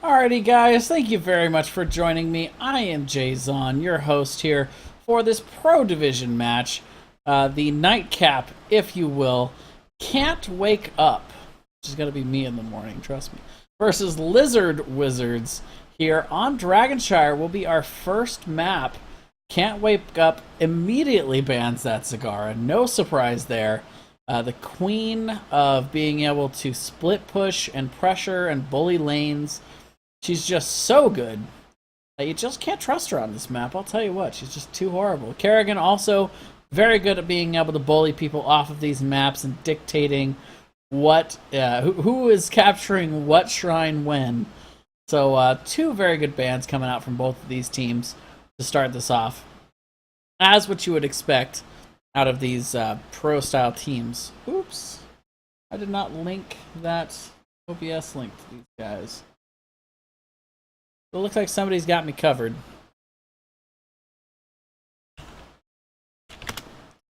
Alrighty, guys, thank you very much for joining me. I am Jay-Zon, your host here for this Pro Division match, the nightcap, if you will. Can't Wake Up, which is going to be me in the morning, trust me, versus Lizard Wizards here on Dragonshire will be our first map. Can't Wake Up immediately bans that Zagara, no surprise there. The queen of being able to split push and pressure and bully lanes. She's just so good. You just can't trust her on this map, I'll tell you what. She's just too horrible. Kerrigan also very good at being able to bully people off of these maps and dictating what who is capturing what shrine when. So two very good bans coming out from both of these teams to start this off. As what you would expect out of these pro-style teams. Oops. I did not link that OBS link to these guys. It looks like somebody's got me covered.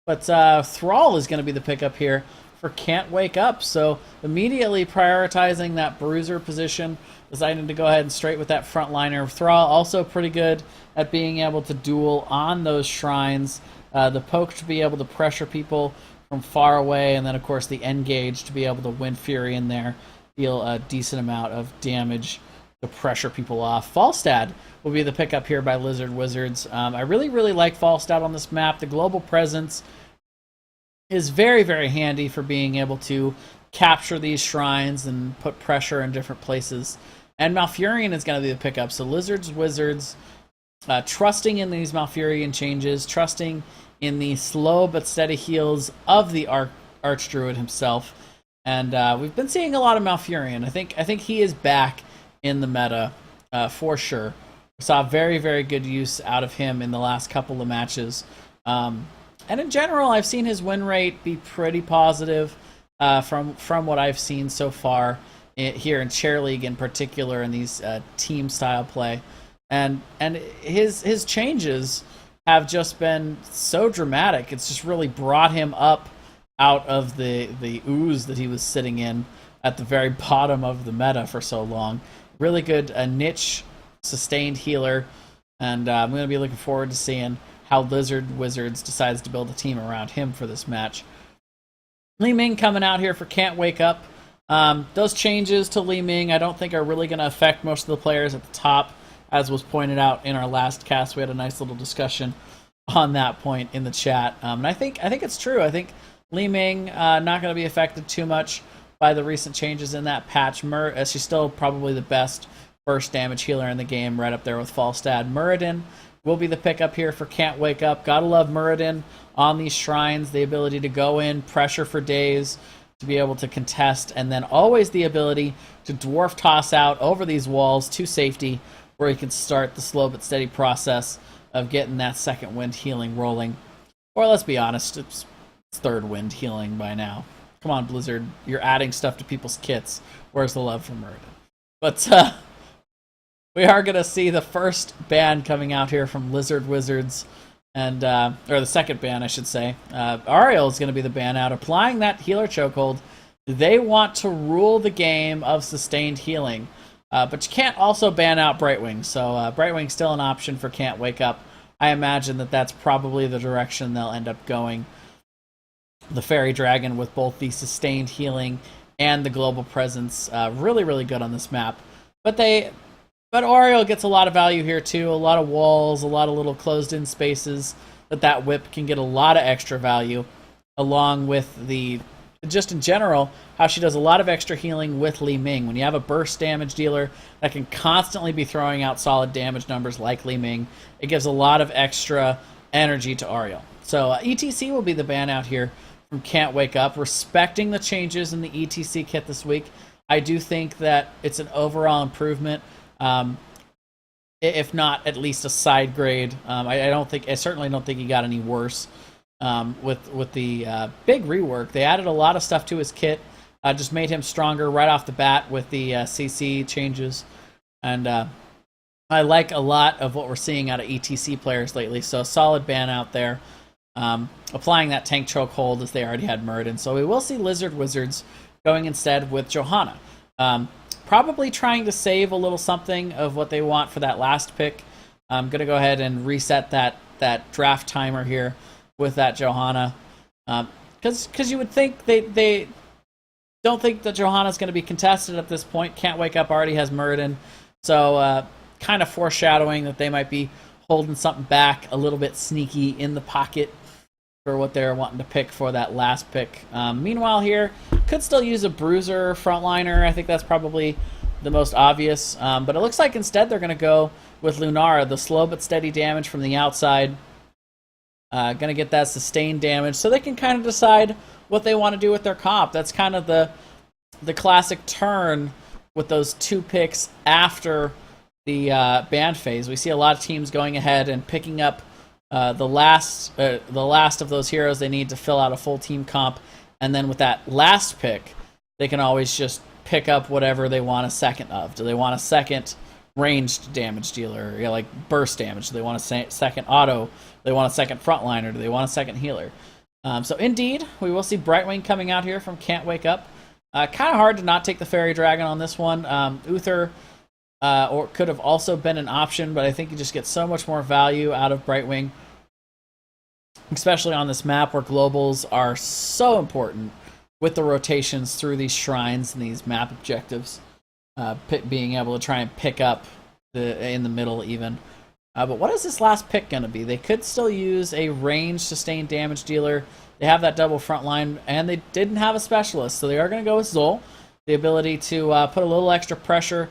But Thrall is going to be the pickup here for Can't Wake Up. So immediately prioritizing that bruiser position, deciding to go ahead and straight with that frontliner. Thrall also pretty good at being able to duel on those shrines. The poke to be able to pressure people from far away, and then of course the engage to be able to win Fury in there, deal a decent amount of damage to pressure people off. Falstad will be the pickup here by Lizard Wizards. I really like Falstad on this map. The global presence is very handy for being able to capture these shrines and put pressure in different places. And Malfurion is going to be the pickup. So Lizards Wizards trusting in these Malfurion changes, trusting in the slow but steady heals of the Archdruid himself. And we've been seeing a lot of Malfurion. I think he is back in the meta for sure. We saw very good use out of him in the last couple of matches. And in general, I've seen his win rate be pretty positive from what I've seen so far here in Chair League in particular, in these team style play. And his changes have just been so dramatic. It's just really brought him up out of the ooze that he was sitting in at the very bottom of the meta for so long. Really good niche sustained healer, and I'm going to be looking forward to seeing how Lizard Wizards decides to build a team around him for this match. Li Ming coming out here for Can't Wake Up. Those changes to Li Ming I don't think are really going to affect most of the players at the top, as was pointed out in our last cast. We had a nice little discussion on that point in the chat, and I think it's true. I think Li Ming not going to be affected too much by the recent changes in that patch. She's still probably the best burst damage healer in the game, right up there with Falstad. Muradin will be the pickup here for Can't Wake Up. Gotta love Muradin on these shrines, the ability to go in, pressure for days, to be able to contest, and then always the ability to dwarf toss out over these walls to safety, where you can start the slow but steady process of getting that second wind healing rolling. Or let's be honest, it's third wind healing by now. Come on, Blizzard, you're adding stuff to people's kits. Where's the love for Muradin? But we are going to see the first ban coming out here from Lizard Wizards, and or the second ban, I should say. Ariel is going to be the ban out, applying that healer chokehold. They want to rule the game of sustained healing, but you can't also ban out Brightwing, so Brightwing's still an option for Can't Wake Up. I imagine that that's probably the direction they'll end up going. The Fairy Dragon with both the sustained healing and the global presence, really good on this map. But Oriel gets a lot of value here too, a lot of walls, a lot of little closed-in spaces that whip can get a lot of extra value, along with just in general, how she does a lot of extra healing with Li Ming. When you have a burst damage dealer that can constantly be throwing out solid damage numbers like Li Ming, it gives a lot of extra energy to Oriel. So ETC will be the ban out here from Can't Wake Up, respecting the changes in the ETC kit this week. I do think that it's an overall improvement, if not at least a side grade. I certainly don't think he got any worse with the big rework. They added a lot of stuff to his kit, just made him stronger right off the bat with the CC changes, and I like a lot of what we're seeing out of ETC players lately. So a solid ban out there. Applying that tank chokehold as they already had Muradin. So we will see Lizard Wizards going instead with Johanna. probably trying to save a little something of what they want for that last pick. I'm going to go ahead and reset that draft timer here with that Johanna. Because you would think they don't think that Johanna's going to be contested at this point. Can't Wake Up already has Muradin. So kind of foreshadowing that they might be holding something back a little bit sneaky in the pocket for what they're wanting to pick for that last pick. Meanwhile here, could still use a bruiser frontliner. I think that's probably the most obvious. But it looks like instead they're going to go with Lunara, the slow but steady damage from the outside. Going to get that sustained damage so they can kind of decide what they want to do with their comp. That's kind of the classic turn with those 2 picks after the ban phase. We see a lot of teams going ahead and picking up the last of those heroes they need to fill out a full team comp, and then with that last pick, they can always just pick up whatever they want a second of. Do they want a second ranged damage dealer, like burst damage? Do they want a second auto? Do they want a second frontliner? Do they want a second healer? So indeed, we will see Brightwing coming out here from Can't Wake Up. Kind of hard to not take the Fairy Dragon on this one. Uther or could have also been an option, but I think you just get so much more value out of Brightwing, especially on this map where globals are so important with the rotations through these shrines and these map objectives. Being able to try and pick up in the middle even. But what is this last pick going to be? They could still use a ranged sustained damage dealer. They have that double front line, and they didn't have a specialist, so they are going to go with Zol. The ability to put a little extra pressure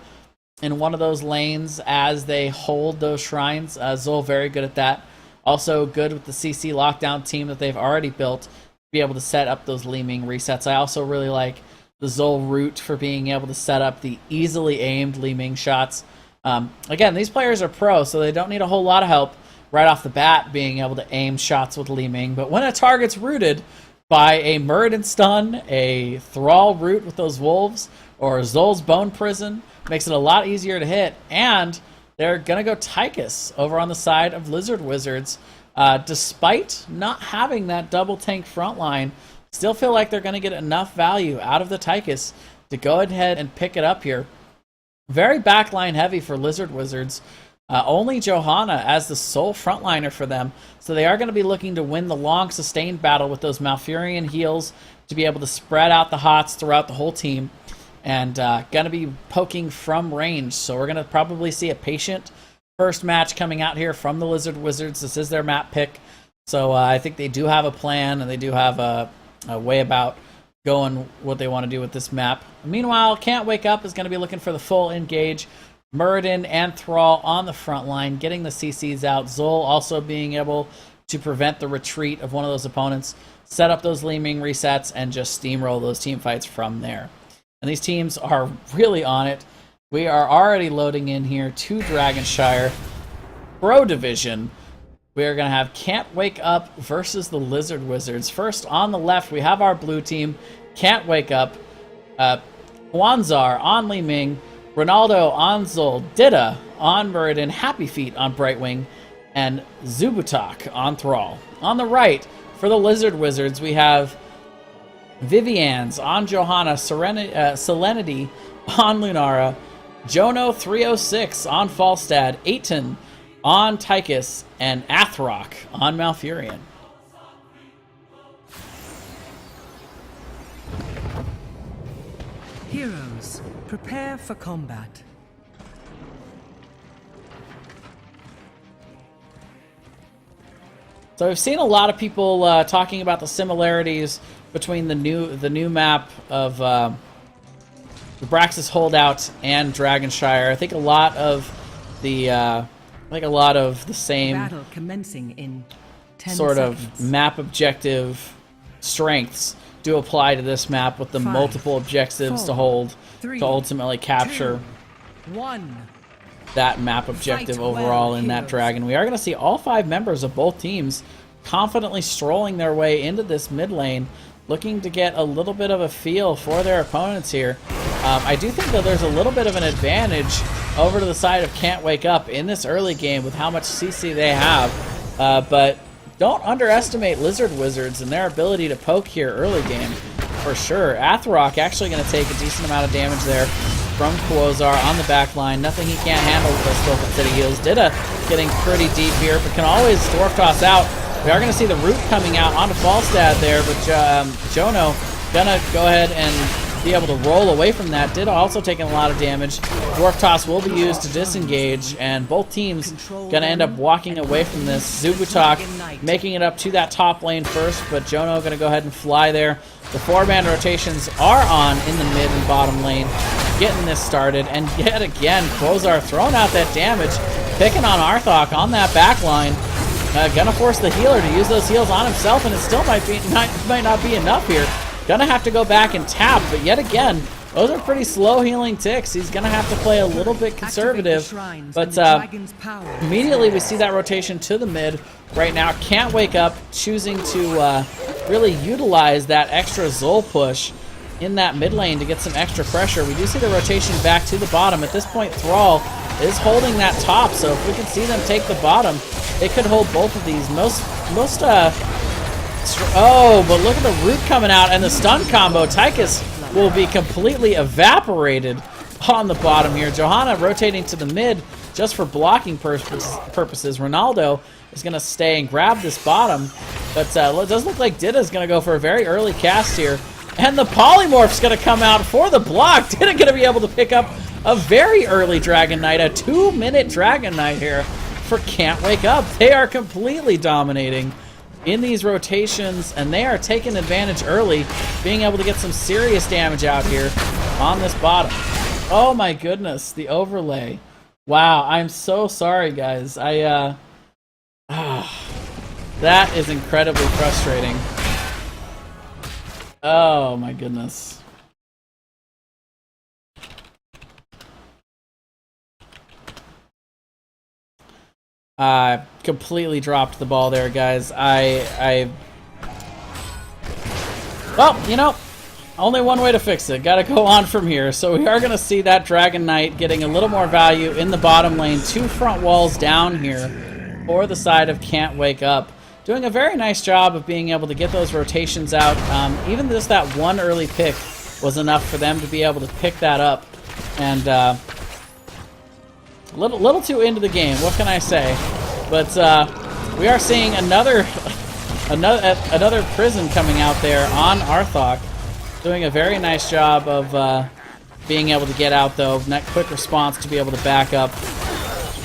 in one of those lanes as they hold those shrines. Zol very good at that. Also good with the CC lockdown team that they've already built to be able to set up those Li Ming resets. I also really like the Zol route for being able to set up the easily aimed Li Ming shots. Again, these players are pro, so they don't need a whole lot of help right off the bat being able to aim shots with Li Ming. But when a target's rooted by a Muradin stun, a Thrall root with those wolves, or Zol's Bone Prison, makes it a lot easier to hit. And they're going to go Tychus over on the side of Lizard Wizards. Despite not having that double tank front line, still feel like they're going to get enough value out of the Tychus to go ahead and pick it up here. Very backline heavy for Lizard Wizards. Only Johanna as the sole frontliner for them. So they are going to be looking to win the long sustained battle with those Malfurion heals to be able to spread out the hots throughout the whole team. And going to be poking from range. So we're going to probably see a patient first match coming out here from the Lizard Wizards. This is their map pick. So I think they do have a plan, and they do have a way about going what they want to do with this map. Meanwhile, Can't Wake Up is going to be looking for the full engage. Muradin and Thrall on the front line, getting the CCs out. Zol also being able to prevent the retreat of one of those opponents, set up those Li Ming resets, and just steamroll those team fights from there. And these teams are really on it. We are already loading in here to Dragonshire Pro Division. We are going to have Can't Wake Up versus the Lizard Wizards. First, on the left, we have our blue team, Can't Wake Up, Huanzar on Li Ming, Ronaldo on Zol, Dida on Muradin, Happy Feet on Brightwing, and Zubutak on Thrall. On the right, for the Lizard Wizards, we have Vivian's on Johanna, Serenity on Lunara, Jono 306 on Falstad, Aiton on Tychus, and Athrok on Malfurion. Heroes, prepare for combat. So I've seen a lot of people talking about the similarities between the new map of the Braxis Holdout and Dragonshire. I think a lot of the same Battle commencing in 10 sort seconds. of map objective strengths do apply to this map, with the 5, multiple objectives 4, to hold 3, to ultimately capture 2, 1. that map objective Fight overall well, in that heroes. dragon. We are going to see all 5 members of both teams confidently strolling their way into this mid lane, looking to get a little bit of a feel for their opponents here. I do think that there's a little bit of an advantage over to the side of Can't Wake Up in this early game with how much CC they have, but don't underestimate Lizard Wizards and their ability to poke here early game, for sure. Athrok actually going to take a decent amount of damage there from Quasar on the back line. Nothing he can't handle with those Stilted City heals. Dida getting pretty deep here, but can always Dwarf Toss out. We are going to see the root coming out onto Falstad there, but Jono gonna go ahead and be able to roll away from that. Dida also taking a lot of damage. Dwarf Toss will be used to disengage, and both teams gonna end up walking away from this. Zubutok making it up to that top lane first, but Jono gonna go ahead and fly there. The 4-man rotations are on in the mid and bottom lane, getting this started, and yet again, Quasar throwing out that damage, picking on Arthok on that back line. Gonna force the healer to use those heals on himself, and it still might not be enough here. Gonna have to go back and tap, but yet again, those are pretty slow healing ticks. He's gonna have to play a little bit conservative, but immediately we see that rotation to the mid right now. Can't Wake Up choosing to really utilize that extra Zol push in that mid lane to get some extra pressure. We do see the rotation back to the bottom. At this point, Thrall is holding that top, so if we can see them take the bottom, it could hold both of these. Oh, but look at the root coming out and the stun combo. Tychus will be completely evaporated on the bottom here. Johanna rotating to the mid just for blocking purposes. Ronaldo is going to stay and grab this bottom, but it does look like Dida's going to go for a very early cast here. And the Polymorph's going to come out for the block. Dida going to be able to pick up a very early Dragon Knight, a 2-minute Dragon Knight here for Can't Wake Up. They are completely dominating in these rotations, and they are taking advantage early, being able to get some serious damage out here on this bottom. Oh my goodness, the overlay. Wow, I'm so sorry, guys. That is incredibly frustrating. Oh my goodness. Completely dropped the ball there, guys. Well, you know, only one way to fix it. Gotta go on from here. So we are gonna see that Dragon Knight getting a little more value in the bottom lane. 2 front walls down here for the side of Can't Wake Up. Doing a very nice job of being able to get those rotations out. Even just that one early pick was enough for them to be able to pick that up. And little too into the game, what can I say? But we are seeing another prison coming out there on Arthok, doing a very nice job of being able to get out, though. Not quick response to be able to back up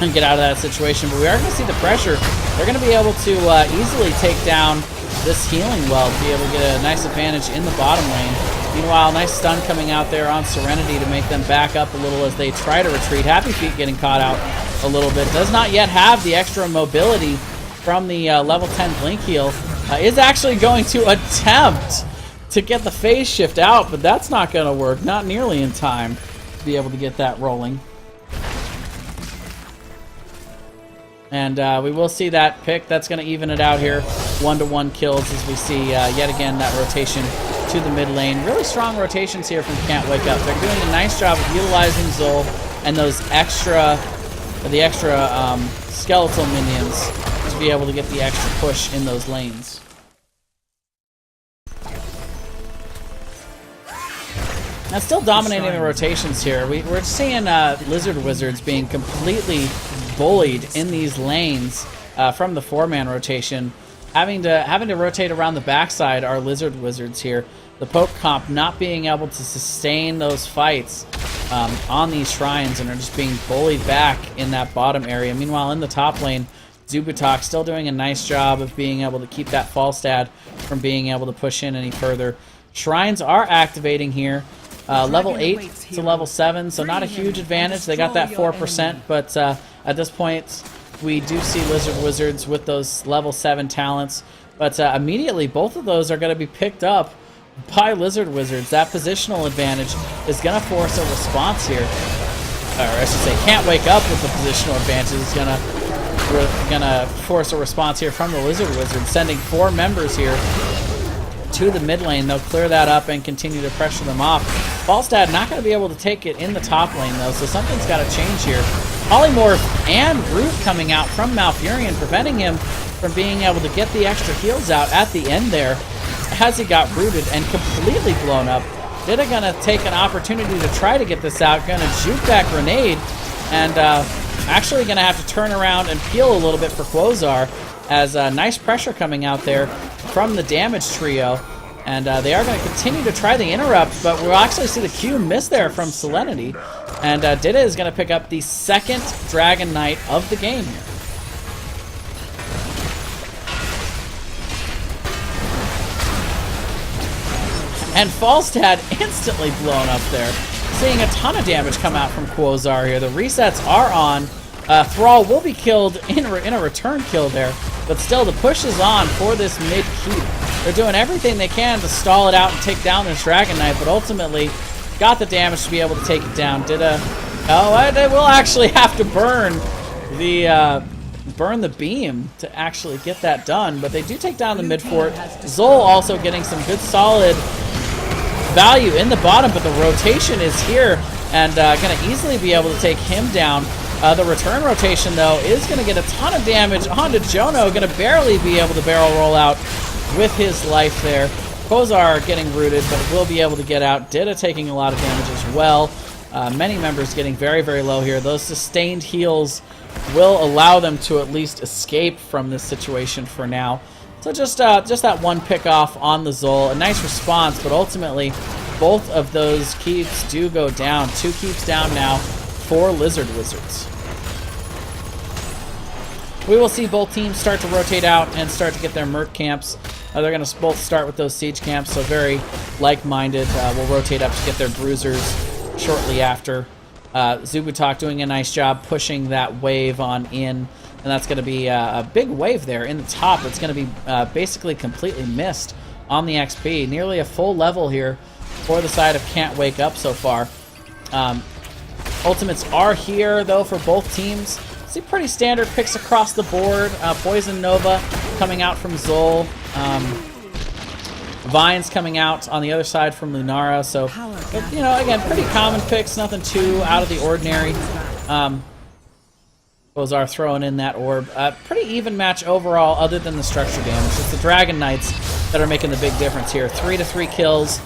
and get out of that situation. But we are going to see the pressure. They're going to be able to easily take down this healing well to be able to get a nice advantage in the bottom lane. Meanwhile, nice stun coming out there on Serenity to make them back up a little as they try to retreat. Happy Feet getting caught out a little bit. Does not yet have the extra mobility from the level 10 Blink heal. Is actually going to attempt to get the phase shift out, but that's not going to work. Not nearly in time to be able to get that rolling. And we will see that pick. That's going to even it out here. 1-to-1 kills as we see yet again that rotation to the mid lane. Really strong rotations here from Can't Wake Up. They're doing a nice job of utilizing Zol and those extra skeletal minions to be able to get the extra push in those lanes. Now, still dominating the rotations here. We're seeing Lizard Wizards being completely bullied in these lanes from the 4-man rotation. Having to rotate around the backside are Lizard Wizards here. The Poke comp not being able to sustain those fights on these shrines and are just being bullied back in that bottom area. Meanwhile, in the top lane, Zubutok still doing a nice job of being able to keep that Falstad from being able to push in any further. Shrines are activating here. Level 8 to level 7, so not a huge advantage. They got that 4%, but at this point, we do see Lizard Wizards with those level 7 talents. But immediately, both of those are going to be picked up by Lizard Wizards. That positional advantage is going to force a response here. Or I should say, Can't Wake Up with the positional advantage is going to force a response here from the Lizard Wizards, sending 4 members here to the mid lane. They'll clear that up and continue to pressure them off. Falstad not going to be able to take it in the top lane, though, so something's got to change here. Polymorph and Root coming out from Malfurion, preventing him from being able to get the extra heals out at the end there as he got rooted and completely blown up Dida gonna take an opportunity to try to get this out. Gonna juke that grenade, and actually gonna have to turn around and peel a little bit for Quasar, as nice pressure coming out there from the damage trio. And they are going to continue to try the interrupt, but we'll actually see the Q miss there from Solemnity. And Dida is going to pick up the second Dragon Knight of the game here. And Falstad instantly blown up there. Seeing a ton of damage come out from Quasar here. The resets are on. Thrall will be killed in a return kill there, but still the push is on for this mid keep. They're doing everything they can to stall it out and take down this Dragon Knight, but ultimately got the damage to be able to take it down. They will actually have to burn the beam to actually get that done, but they do take down the mid fort. Zol also getting some good solid value in the bottom, but the rotation is here and going to easily be able to take him down. The return rotation, though, is going to get a ton of damage onto Jono. Going to barely be able to barrel roll out with his life there. Quasar getting rooted, but will be able to get out. Dida taking a lot of damage as well. Many members getting very, very low here. Those sustained heals will allow them to at least escape from this situation for now. So just that one pick off on the Zol. A nice response, but ultimately both of those keeps do go down. 2 keeps down now for Lizard Wizards. We will see both teams start to rotate out and start to get their merc camps. They're going to both start with those siege camps, so very like-minded. Will rotate up to get their bruisers shortly after. Zubutok doing a nice job pushing that wave on in, and that's going to be a big wave there in the top. It's going to be basically completely missed on the XP. Nearly a full level here for the side of Can't Wake Up so far. Ultimates are here, though, for both teams. See pretty standard picks across the board. Poison Nova coming out from Zol. Vines coming out on the other side from Lunara. So, but, you know, again, pretty common picks. Nothing too out of the ordinary. Quasar throwing in that orb. Pretty even match overall, other than the structure damage. It's the Dragon Knights that are making the big difference here. 3-3 kills.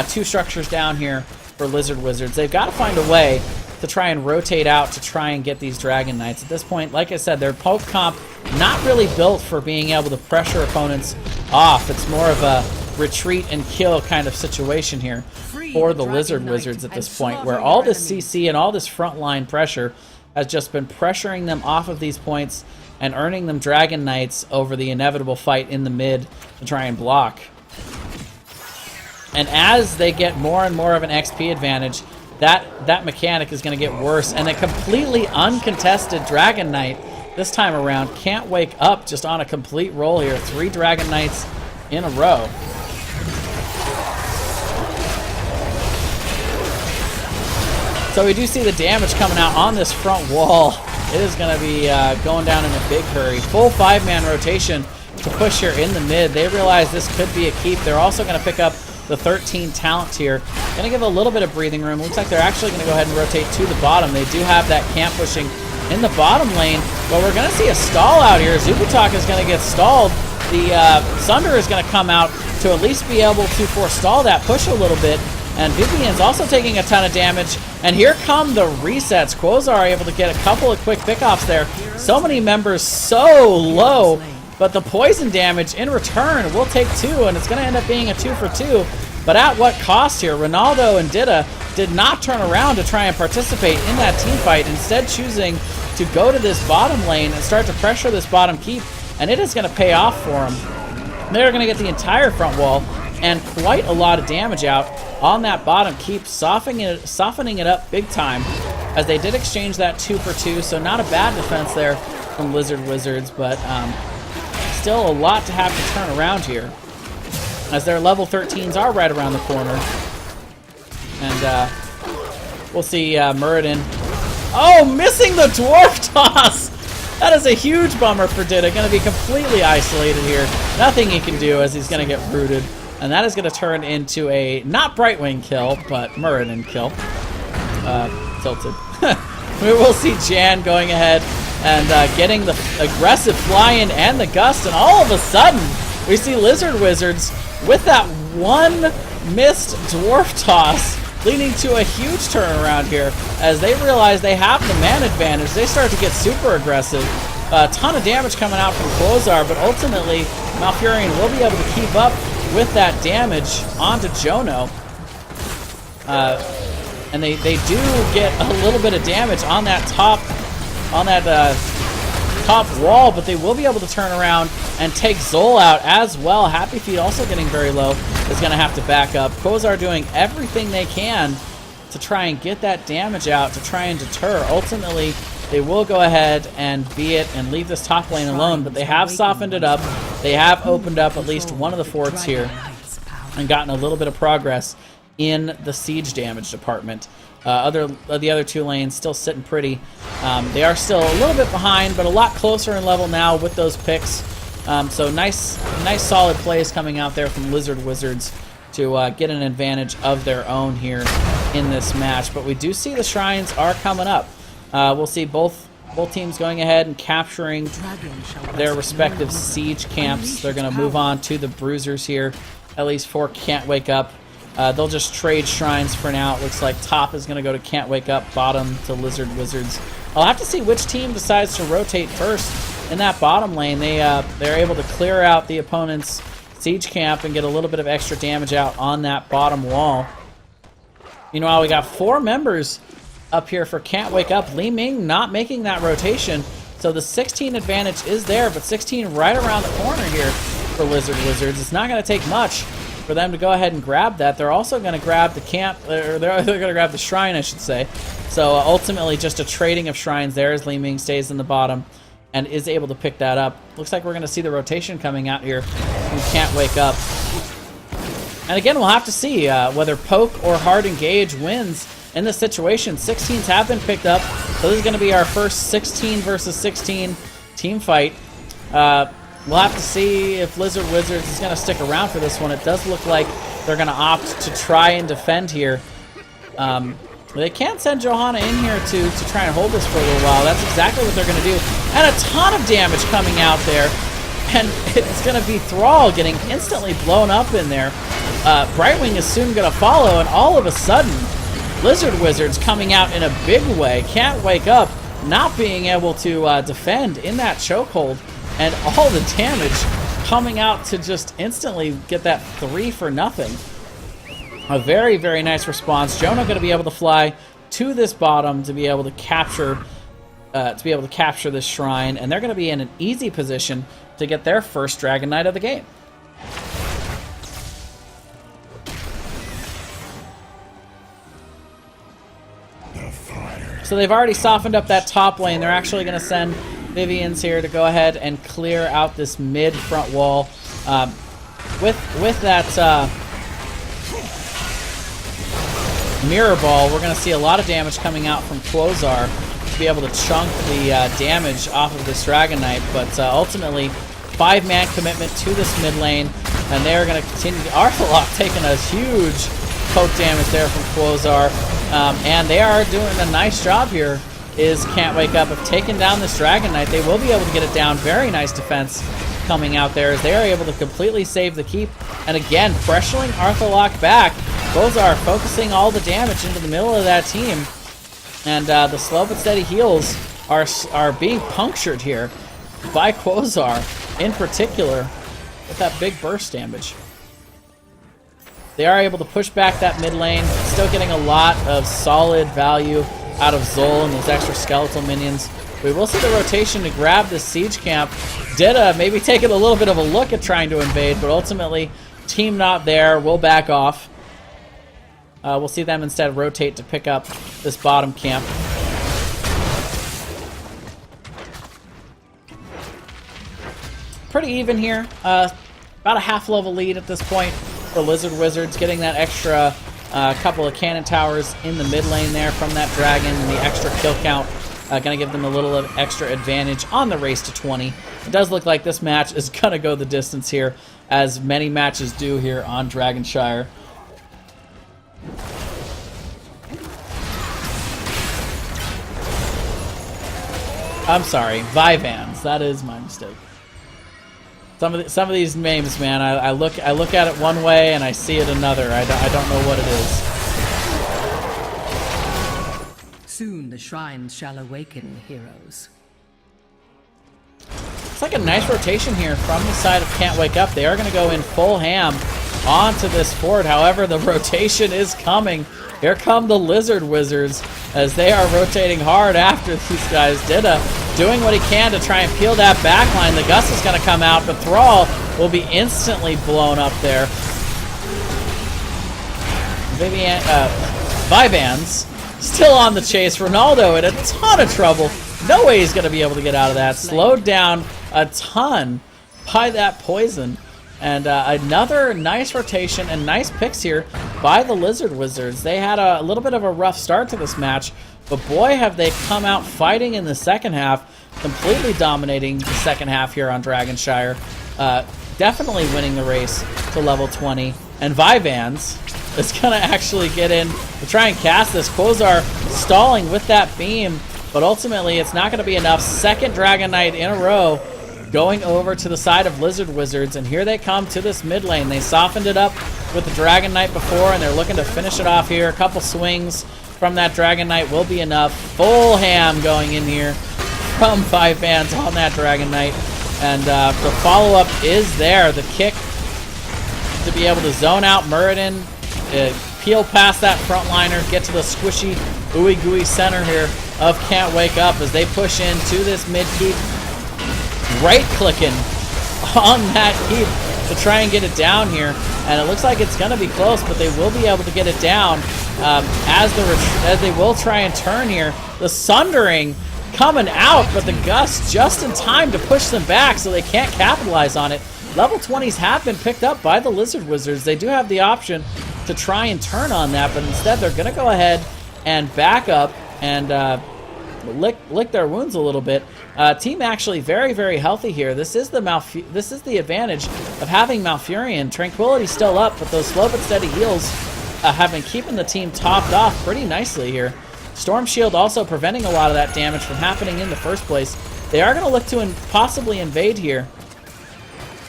2 structures down here for Lizard Wizards. They've got to find a way to try and rotate out to try and get these Dragon Knights. At this point, like I said, their poke comp not really built for being able to pressure opponents off. It's more of a retreat and kill kind of situation here for the Lizard Wizards at this point, where all this CC and all this frontline pressure has just been pressuring them off of these points and earning them Dragon Knights over the inevitable fight in the mid to try and block. And as they get more and more of an XP advantage, that mechanic is going to get worse. And a completely uncontested Dragon Knight this time around. Can't Wake Up just on a complete roll here. 3 Dragon Knights in a row. So we do see the damage coming out on this front wall. It is going to be going down in a big hurry. Full 5-man rotation to push here in the mid. They realize this could be a keep. They're also going to pick up the 13 talent here. Going to give a little bit of breathing room. Looks like they're actually going to go ahead and rotate to the bottom. They do have that camp pushing in the bottom lane, but we're going to see a stall out here. Zubutok is going to get stalled. The Sunder is going to come out to at least be able to forestall that push a little bit. And Vivian's also taking a ton of damage. And here come the resets. Quasar able to get a couple of quick pickoffs there. So many members so low. But the poison damage in return will take 2, and it's going to end up being a 2 for 2. But at what cost here? Ronaldo and Dida did not turn around to try and participate in that team fight, instead choosing to go to this bottom lane and start to pressure this bottom keep, and it is going to pay off for them. They're going to get the entire front wall and quite a lot of damage out on that bottom keep, softening it up big time, as they did exchange that 2 for 2, so not a bad defense there from Lizard Wizards, but still a lot to have to turn around here, as their level 13s are right around the corner. And we'll see Muradin. Oh, missing the dwarf toss! That is a huge bummer for Dida. Going to be completely isolated here. Nothing he can do, as he's going to get rooted. And that is going to turn into a, not Brightwing kill, but Muradin kill. Tilted. We will see Jan going ahead and getting the aggressive fly-in and the gust, and all of a sudden we see Lizard Wizards with that one missed dwarf toss, leading to a huge turnaround here. As they realize they have the man advantage, they start to get super aggressive. A ton of damage coming out from Quasar, but ultimately Malfurion will be able to keep up with that damage onto Jono. And they do get a little bit of damage on that top wall, but they will be able to turn around and take Zol out as well. Happy Feet also getting very low, is going to have to back up. Quasar doing everything they can to try and get that damage out, to try and deter. Ultimately, they will go ahead and be it and leave this top lane alone, but they have softened it up. They have opened up at least one of the forts here and gotten a little bit of progress in the siege damage department. The other two lanes still sitting pretty. They are still a little bit behind, but a lot closer in level now with those picks. So nice solid plays coming out there from Lizard Wizards to get an advantage of their own here in this match. But we do see the shrines are coming up. We'll see both teams going ahead and capturing their respective siege camps. They're going to move on to the bruisers here, at least for Can't Wake Up. They'll just trade shrines for now. It looks like top is going to go to Can't Wake Up, bottom to Lizard Wizards. I'll have to see which team decides to rotate first in that bottom lane. They're able to clear out the opponent's siege camp and get a little bit of extra damage out on that bottom wall. Meanwhile, we got 4 members up here for Can't Wake Up. Li Ming not making that rotation, so the 16 advantage is there, but 16 right around the corner here for Lizard Wizards. It's not going to take much for them to go ahead and grab that. They're also going to grab the camp, or they're going to grab the shrine, I should say. So ultimately just a trading of shrines there as Li Ming stays in the bottom and is able to pick that up. Looks like we're going to see the rotation coming out here from Can't Wake Up. And again, we'll have to see whether Poke or Hard Engage wins in this situation. 16s have been picked up, so this is going to be our first 16 versus 16 team fight. We'll have to see if Lizard Wizards is going to stick around for this one. It does look like they're going to opt to try and defend here. They can send Johanna in here to try and hold this for a little while. That's exactly what they're going to do. And a ton of damage coming out there. And it's going to be Thrall getting instantly blown up in there. Brightwing is soon going to follow, and all of a sudden, Lizard Wizards coming out in a big way. Can't Wake Up not being able to defend in that chokehold, and all the damage coming out to just instantly get that 3 for nothing. A very, very nice response. Jonah going to be able to fly to this bottom to be able to capture this shrine, and they're going to be in an easy position to get their first Dragon Knight of the game. So they've already softened up that top lane. They're actually going to send Vivians here to go ahead and clear out this mid front wall. With that mirror ball, we're going to see a lot of damage coming out from Quasar to be able to chunk the damage off of this Dragon Knight. But ultimately, 5-man commitment to this mid lane, and they're going to continue. Arthalok taking a huge poke damage there from Quasar. And they are doing a nice job here, is Can't Wake Up, of taking down this Dragon Knight. They will be able to get it down. Very nice defense coming out there as they are able to completely save the keep. And again, pressuring Arthalok back. Quasar focusing all the damage into the middle of that team. And the slow but steady heals are being punctured here by Quasar in particular with that big burst damage. They are able to push back that mid lane, still getting a lot of solid value out of Zol and those extra skeletal minions. We will see the rotation to grab this siege camp. Dida maybe taking a little bit of a look at trying to invade, but ultimately, team not there, will back off. We'll see them instead rotate to pick up this bottom camp. Pretty even here. About a half-level lead at this point for Lizard Wizards, getting that extra couple of cannon towers in the mid lane there from that dragon, and the extra kill count going to give them a little of extra advantage on the race to 20. It does look like this match is going to go the distance here, as many matches do here on Dragonshire. I'm sorry, Vivans. That is my mistake. Some of these memes, man. I look at it one way and I see it another. I don't know what it is. Soon the shrines shall awaken, heroes. It's like a nice rotation here from the side of Can't Wake Up. They are going to go in full ham onto this fort. However, the rotation is coming. Here come the Lizard Wizards as they are rotating hard after these guys. Dida doing what he can to try and peel that back line. The Gus is going to come out, but Thrall will be instantly blown up there. Vyvan's still on the chase. Ronaldo in a ton of trouble. No way he's going to be able to get out of that. Slowed down a ton by that poison. And another nice rotation and nice picks here by the Lizard Wizards. They had a little bit of a rough start to this match, but boy, have they come out fighting in the second half, completely dominating the second half here on Dragonshire. Definitely winning the race to level 20. And Vyvan's is going to actually get in to try and cast this. Quasar stalling with that beam, but ultimately it's not going to be enough. Second Dragon Knight in a row going over to the side of Lizard Wizards, and here they come to this mid lane. They softened it up with the Dragon Knight before, and they're looking to finish it off here. A couple swings from that Dragon Knight will be enough. Full ham going in here from Vyvan's on that Dragon Knight, and the follow-up is there. The kick to be able to zone out Muradin, peel past that frontliner, get to the squishy, ooey gooey center here of Can't Wake Up as they push into this mid keep. Right-clicking on that keep to try and get it down here, and it looks like it's going to be close, but they will be able to get it down as they will try and turn here. The Sundering coming out, but the Gus just in time to push them back, so they can't capitalize on it. Level 20s have been picked up by the Lizard Wizards. They do have the option to try and turn on that, but instead they're going to go ahead and back up and lick their wounds a little bit. Team actually very, very healthy here. This is the advantage of having Malfurion. Tranquility's still up, but those slow but steady heals have been keeping the team topped off pretty nicely here. Storm Shield also preventing a lot of that damage from happening in the first place. They are going to look to possibly invade here.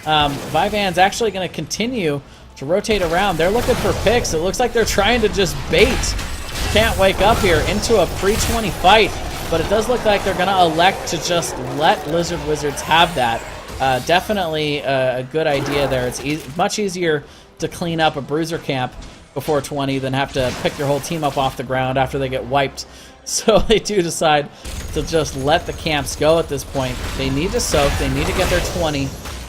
Vyvan's actually going to continue to rotate around. They're looking for picks. It looks like they're trying to just bait Can't Wake Up here into a pre-20 fight, but it does look like they're going to elect to just let Lizard Wizards have that. Definitely a good idea there. It's much easier to clean up a bruiser camp before 20 than have to pick your whole team up off the ground after they get wiped. So they do decide to just let the camps go at this point. They need to soak. They need to get their 20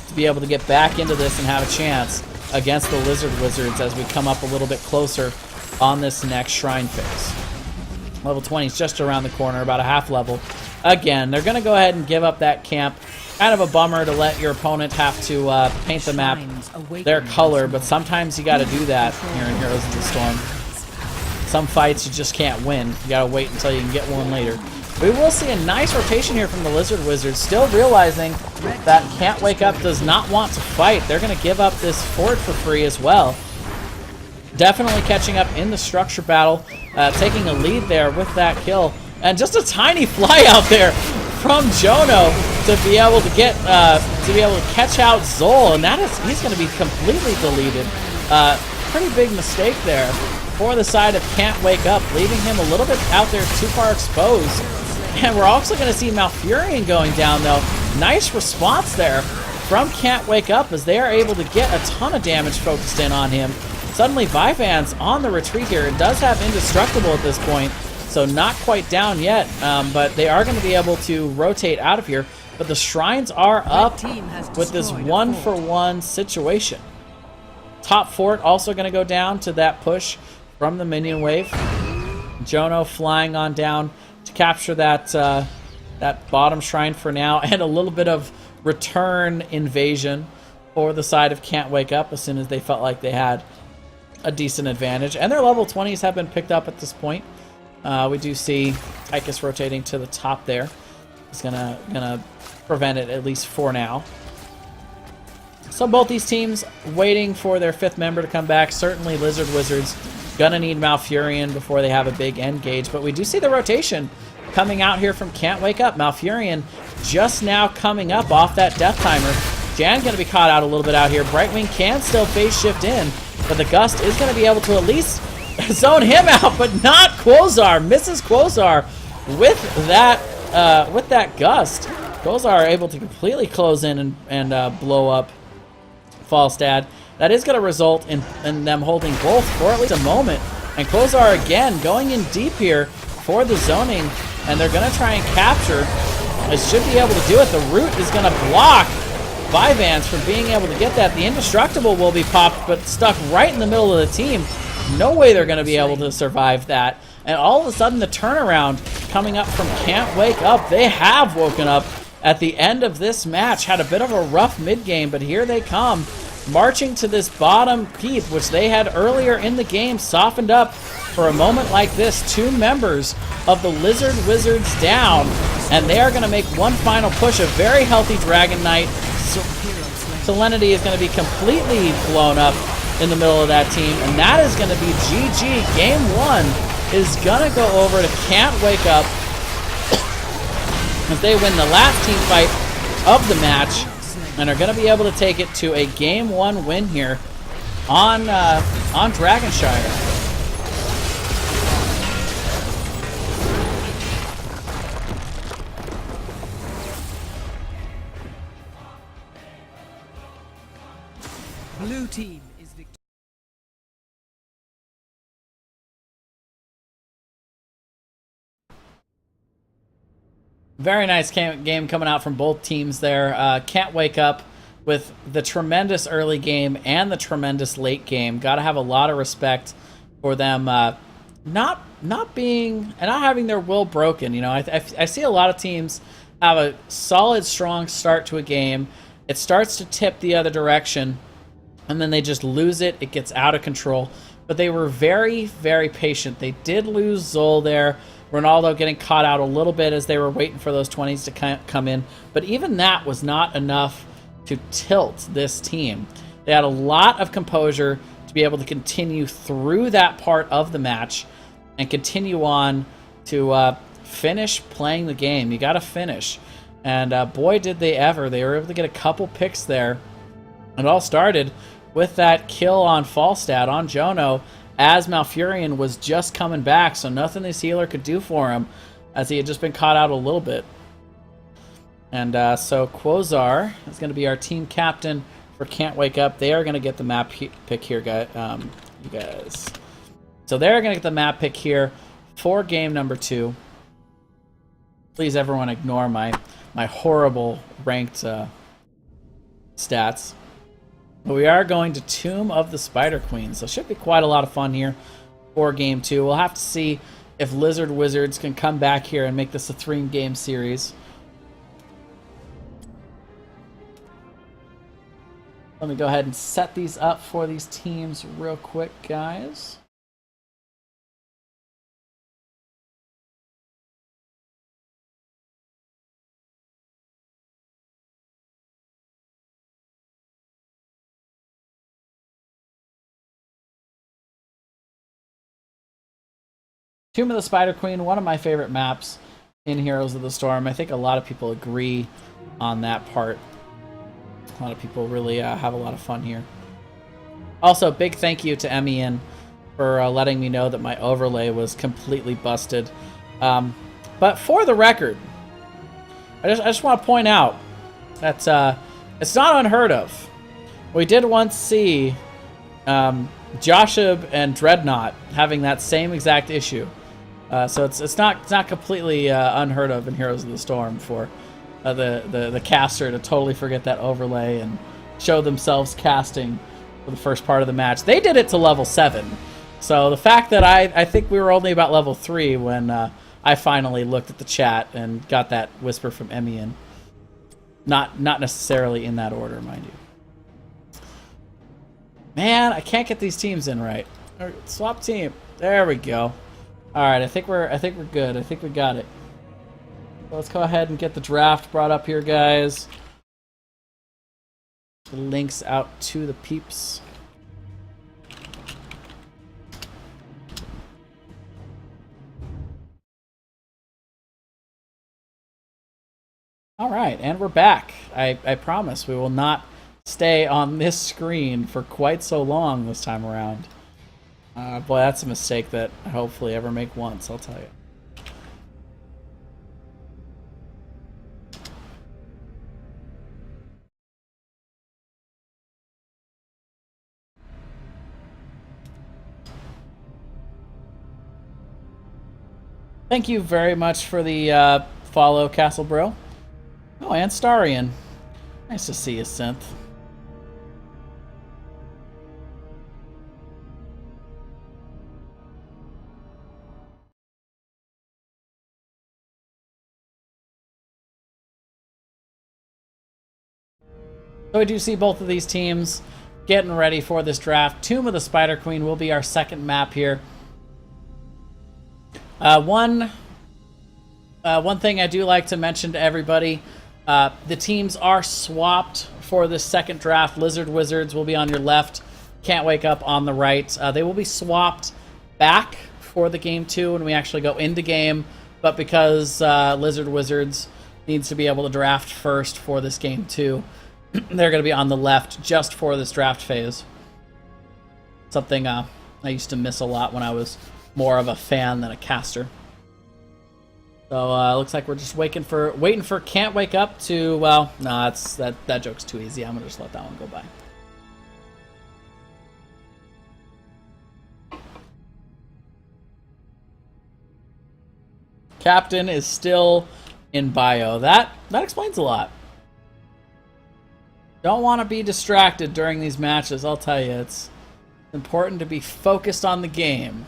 to be able to get back into this and have a chance against the Lizard Wizards as we come up a little bit closer on this next shrine phase. Level 20 is just around the corner, about a half level. Again, they're going to go ahead and give up that camp. Kind of a bummer to let your opponent have to paint the map their color, but sometimes you got to do that here in Heroes of the Storm. Some fights you just can't win. You got to wait until you can get one later. We will see a nice rotation here from the Lizard Wizards, still realizing that Can't Wake Up does not want to fight. They're going to give up this fort for free as well. Definitely catching up in the structure battle, taking a lead there with that kill. And just a tiny fly out there from Jono to be able to get, to catch out Zol, and he's going to be completely deleted. Pretty big mistake there for the side of Can't Wake Up, leaving him a little bit out there too far exposed. And we're also going to see Malfurion going down, though. Nice response there from Can't Wake Up as they are able to get a ton of damage focused in on him. Suddenly, Vyvan's on the retreat here. It does have Indestructible at this point, so not quite down yet, but they are going to be able to rotate out of here. But the shrines are up with this one-for-one situation. Top fort also going to go down to that push from the minion wave. Jono flying on down to capture that that bottom shrine for now, and a little bit of return invasion for the side of Can't Wake Up as soon as they felt like they had a decent advantage. And their level 20s have been picked up at this point. We do see Tychus rotating to the top there. He's gonna prevent it, at least for now. So both these teams waiting for their fifth member to come back. Certainly Lizard Wizards gonna need Malfurion before they have a big end gauge. But we do see the rotation coming out here from Can't Wake Up. Malfurion just now coming up off that death timer. Jan going to be caught out a little bit out here. Brightwing can still phase shift in, but the Gust is going to be able to at least zone him out, but not Quasar. Misses Quasar with that Gust. Quasar able to completely close in and blow up Falstad. That is going to result in them holding both for at least a moment. And Quasar again going in deep here for the zoning, and they're going to try and capture. They should be able to do it. The root is going to block Vyvanse from being able to get that. The Indestructible will be popped, but stuck right in the middle of the team. No way they're going to be able to survive that. And all of a sudden, the turnaround coming up from Can't Wake Up. They have woken up at the end of this match. Had a bit of a rough mid-game, but here they come, marching to this bottom keep, which they had earlier in the game softened up for a moment like this. 2 members of the Lizard Wizards down, and they are going to make one final push. A very healthy Dragon Knight. Salinity is going to be completely blown up in the middle of that team, and that is going to be GG. Game 1 is going to go over to Can't Wake Up as they win the last team fight of the match and are going to be able to take it to a Game 1 win here on Dragonshire. Blue team is victorious. Very nice game coming out from both teams there. Can't Wake Up with the tremendous early game and the tremendous late game. Got to have a lot of respect for them not being and not having their will broken. You know, I see a lot of teams have a solid, strong start to a game. It starts to tip the other direction, and then they just lose it. It gets out of control. But they were very, very patient. They did lose Zol there. Ronaldo getting caught out a little bit as they were waiting for those 20s to come in. But even that was not enough to tilt this team. They had a lot of composure to be able to continue through that part of the match and continue on to finish playing the game. You got to finish. And boy, did they ever. They were able to get a couple picks there. It all started with that kill on Falstad, on Jono, as Malfurion was just coming back, so nothing this healer could do for him, as he had just been caught out a little bit. And so Quasar is going to be our team captain for Can't Wake Up. They are going to get the map pick here, you guys. So they're going to get the map pick here for game number 2. Please, everyone, ignore my horrible ranked stats. But we are going to Tomb of the Spider Queen, so it should be quite a lot of fun here for Game 2. We'll have to see if Lizard Wizards can come back here and make this a 3-game series. Let me go ahead and set these up for these teams real quick, guys. Tomb of the Spider Queen, one of my favorite maps in Heroes of the Storm. I think a lot of people agree on that part. A lot of people really have a lot of fun here. Also, big thank you to Emian for letting me know that my overlay was completely busted. But for the record, I just want to point out that it's not unheard of. We did once see Joshua and Dreadnought having that same exact issue. So it's not completely unheard of in Heroes of the Storm for the caster to totally forget that overlay and show themselves casting for the first part of the match. They did it to level 7. So the fact that I think we were only about level 3 when I finally looked at the chat and got that whisper from Emian. Not necessarily in that order, mind you. Man, I can't get these teams in right. All right, swap team. There we go. All right, I think we're good. I think we got it. So let's go ahead and get the draft brought up here, guys. The links out to the peeps. All right, and we're back. I promise we will not stay on this screen for quite so long this time around. Boy, that's a mistake that I hopefully ever make once, I'll tell you. Thank you very much for the follow, Castle Bro. Oh, and Starian. Nice to see you, Synth. So we do see both of these teams getting ready for this draft. Tomb of the Spider Queen will be our second map here. One thing I do like to mention to everybody, the teams are swapped for this second draft. Lizard Wizards will be on your left, Can't Wake Up on the right. They will be swapped back for the game 2 when we actually go into game, but because Lizard Wizards needs to be able to draft first for this game 2, they're going to be on the left just for this draft phase. Something I used to miss a lot when I was more of a fan than a caster. So looks like we're just waiting for Can't Wake Up to, well, no, that joke's too easy. I'm gonna just let that one go by. Captain is still in bio. That explains a lot. Don't want to be distracted during these matches, I'll tell you. It's important to be focused on the game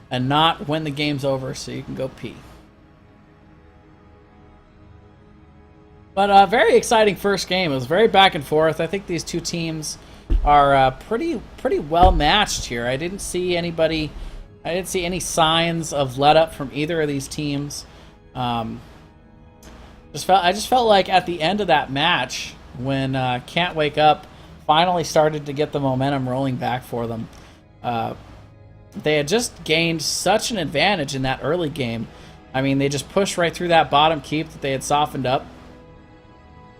and not when the game's over so you can go pee. But a very exciting first game. It was very back and forth. I think these two teams are pretty well matched here. I didn't see any signs of let up from either of these teams. I just felt like at the end of that match, when Can't Wake Up finally started to get the momentum rolling back for them, they had just gained such an advantage in that early game. I mean, they just pushed right through that bottom keep that they had softened up.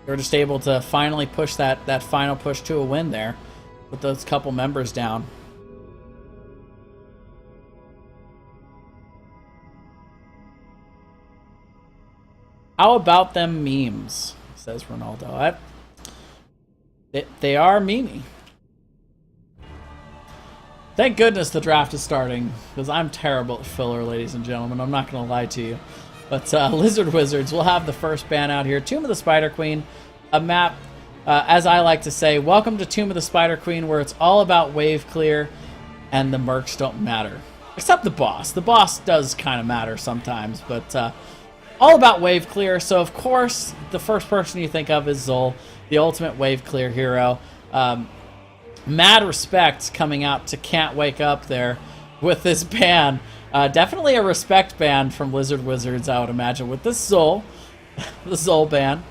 They were just able to finally push that final push to a win there with those couple members down. How about them memes, says Ronaldo. They are memey. Thank goodness the draft is starting, because I'm terrible at filler, ladies and gentlemen. I'm not going to lie to you. But Lizard Wizards will have the first ban out here. Tomb of the Spider Queen, a map, as I like to say, welcome to Tomb of the Spider Queen, where it's all about wave clear and the mercs don't matter. Except the boss. The boss does kind of matter sometimes, but all about wave clear. So, of course, the first person you think of is Zol, the ultimate wave clear hero. Mad respect coming out to Can't Wake Up there with this ban. Definitely a respect ban from Lizard Wizards, I would imagine, with this Zol, the Zol ban.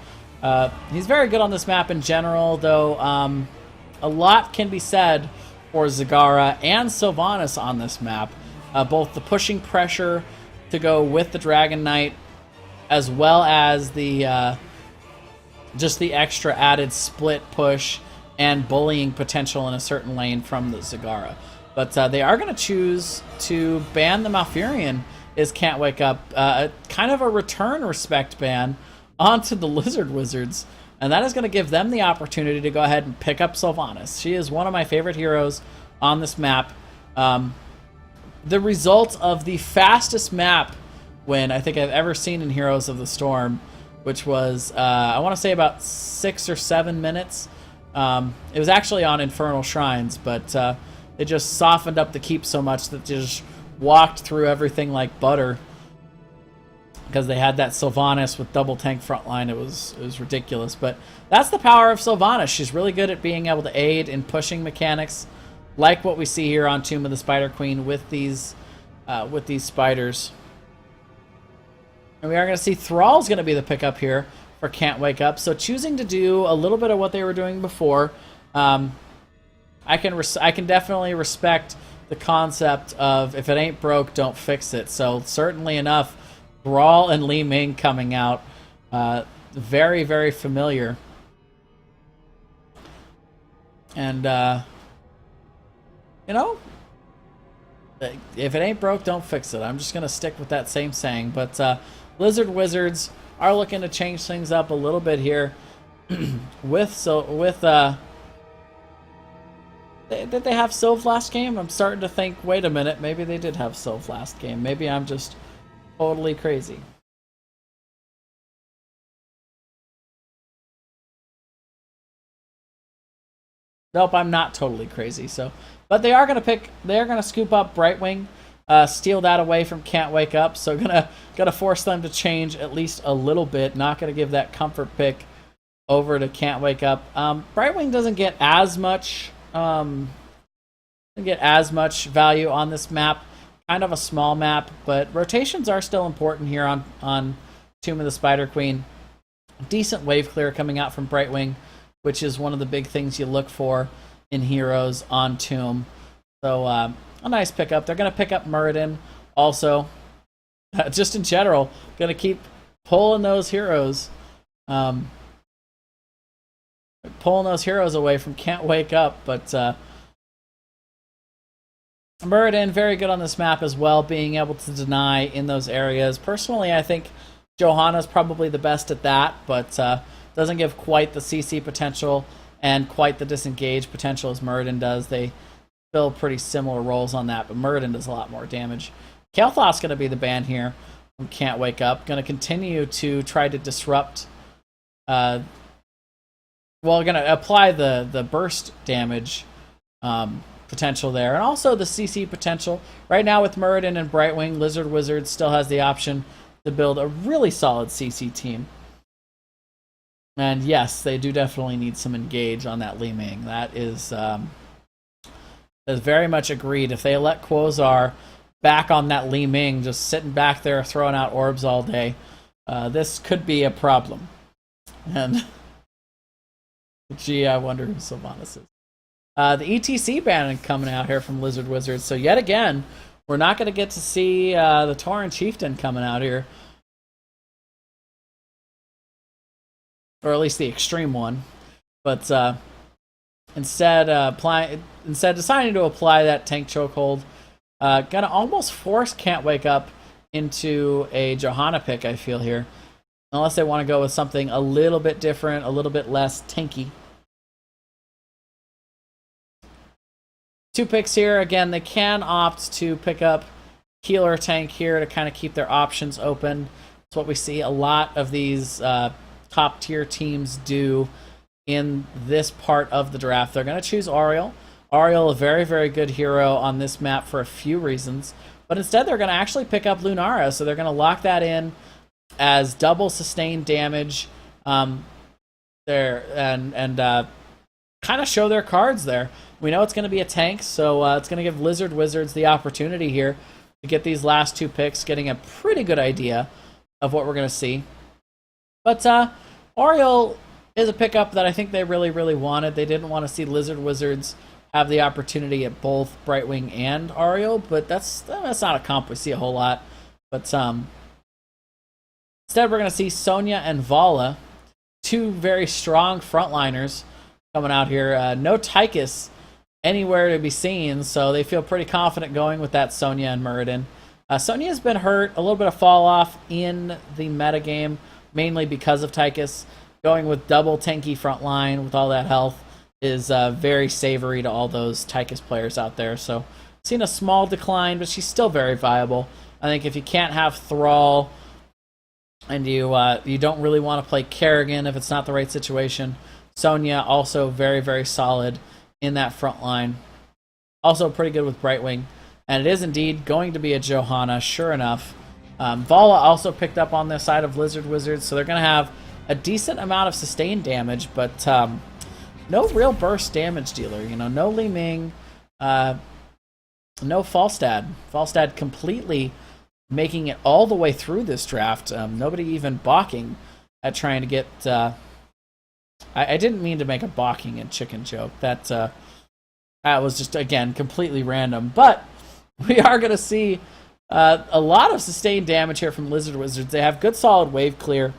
He's very good on this map in general, though a lot can be said for Zagara and Sylvanas on this map. Both the pushing pressure to go with the Dragon Knight, as well as the just the extra added split push and bullying potential in a certain lane from the Zagara. But they are going to choose to ban the Malfurion is Can't Wake Up. Kind of a return respect ban onto the Lizard Wizards. And that is going to give them the opportunity to go ahead and pick up Sylvanas. She is one of my favorite heroes on this map. The result of the fastest map win I think I've ever seen in Heroes of the Storm, which was, I want to say about 6 or 7 minutes. It was actually on Infernal Shrines, but it just softened up the keep so much that they just walked through everything like butter, because they had that Sylvanas with double tank frontline. It was ridiculous, but that's the power of Sylvanas. She's really good at being able to aid in pushing mechanics, like what we see here on Tomb of the Spider Queen with these spiders. And we are going to see Thrall's going to be the pickup here for Can't Wake Up. So choosing to do a little bit of what they were doing before. I can definitely respect the concept of if it ain't broke, don't fix it. So certainly enough, Thrall and Li Ming coming out, very, very familiar. And, you know, if it ain't broke, don't fix it. I'm just going to stick with that same saying. But Lizard Wizards are looking to change things up a little bit here. Did they have Sylve last game? I'm starting to think, wait a minute, maybe they did have Sylve last game. Maybe I'm just totally crazy. Nope, I'm not totally crazy. So, but they are gonna scoop up Brightwing, steal that away from Can't Wake Up. So gonna force them to change at least a little bit. Not gonna give that comfort pick over to Can't Wake Up. Brightwing doesn't get as much value on this map. Kind of a small map, but rotations are still important here on Tomb of the Spider Queen. Decent wave clear coming out from Brightwing, which is one of the big things you look for in heroes on Tomb. So a nice pickup. They're going to pick up Muradin also. Just in general, going to keep pulling those heroes. Pulling those heroes away from Can't Wake Up, but Muradin, very good on this map as well, being able to deny in those areas. Personally, I think Johanna's probably the best at that, but doesn't give quite the CC potential and quite the disengage potential as Muradin does. They fill pretty similar roles on that, but Muradin does a lot more damage. Kael'thas going to be the ban here from Can't Wake Up. Going to continue to try to disrupt... going to apply the burst damage potential there, and also the CC potential. Right now with Muradin and Brightwing, Lizard Wizard still has the option to build a really solid CC team. And yes, they do definitely need some engage on that Li Ming. That is very much agreed. If they let Quasar back on that Li Ming, just sitting back there throwing out orbs all day, this could be a problem. And gee, I wonder who Sylvanas is. The ETC ban coming out here from Lizard Wizards. So yet again, we're not going to get to see the Tauren Chieftain coming out here. Or at least the extreme one. But instead deciding to apply that tank chokehold. Gonna almost force Can't Wake Up into a Johanna pick, I feel here. Unless they want to go with something a little bit different, a little bit less tanky. 2 picks here. Again, they can opt to pick up healer tank here to kind of keep their options open. It's what we see a lot of these top tier teams do in this part of the draft. They're going to choose Auriel. Auriel, a very, very good hero on this map for a few reasons. But instead, they're going to actually pick up Lunara. So they're going to lock that in as double sustained damage there and kind of show their cards there. We know it's going to be a tank, so it's going to give Lizard Wizards the opportunity here to get these last 2 picks, getting a pretty good idea of what we're going to see. But Auriel is a pickup that I think they really, really wanted. They didn't want to see Lizard Wizards have the opportunity at both Brightwing and Auriel, but that's not a comp we see a whole lot. But instead, we're going to see Sonya and Vala, 2 very strong frontliners coming out here. No Tychus anywhere to be seen, so they feel pretty confident going with that Sonya and Muradin. Sonya has been hurt, a little bit of fall off in the metagame, mainly because of Tychus. Going with double tanky frontline with all that health is very savory to all those Tychus players out there. So, seen a small decline, but she's still very viable. I think if you can't have Thrall and you don't really want to play Kerrigan if it's not the right situation, Sonya also very, very solid in that front line. Also pretty good with Brightwing. And it is indeed going to be a Johanna, sure enough. Vala also picked up on this side of Lizard Wizards, so they're going to have a decent amount of sustained damage, but no real burst damage dealer. You know, no Li Ming, no Falstad. Falstad completely making it all the way through this draft. Nobody even balking at trying to get... I didn't mean to make a balking and chicken joke. That was just, again, completely random. But we are going to see a lot of sustained damage here from Lizard Wizards. They have good solid wave clear.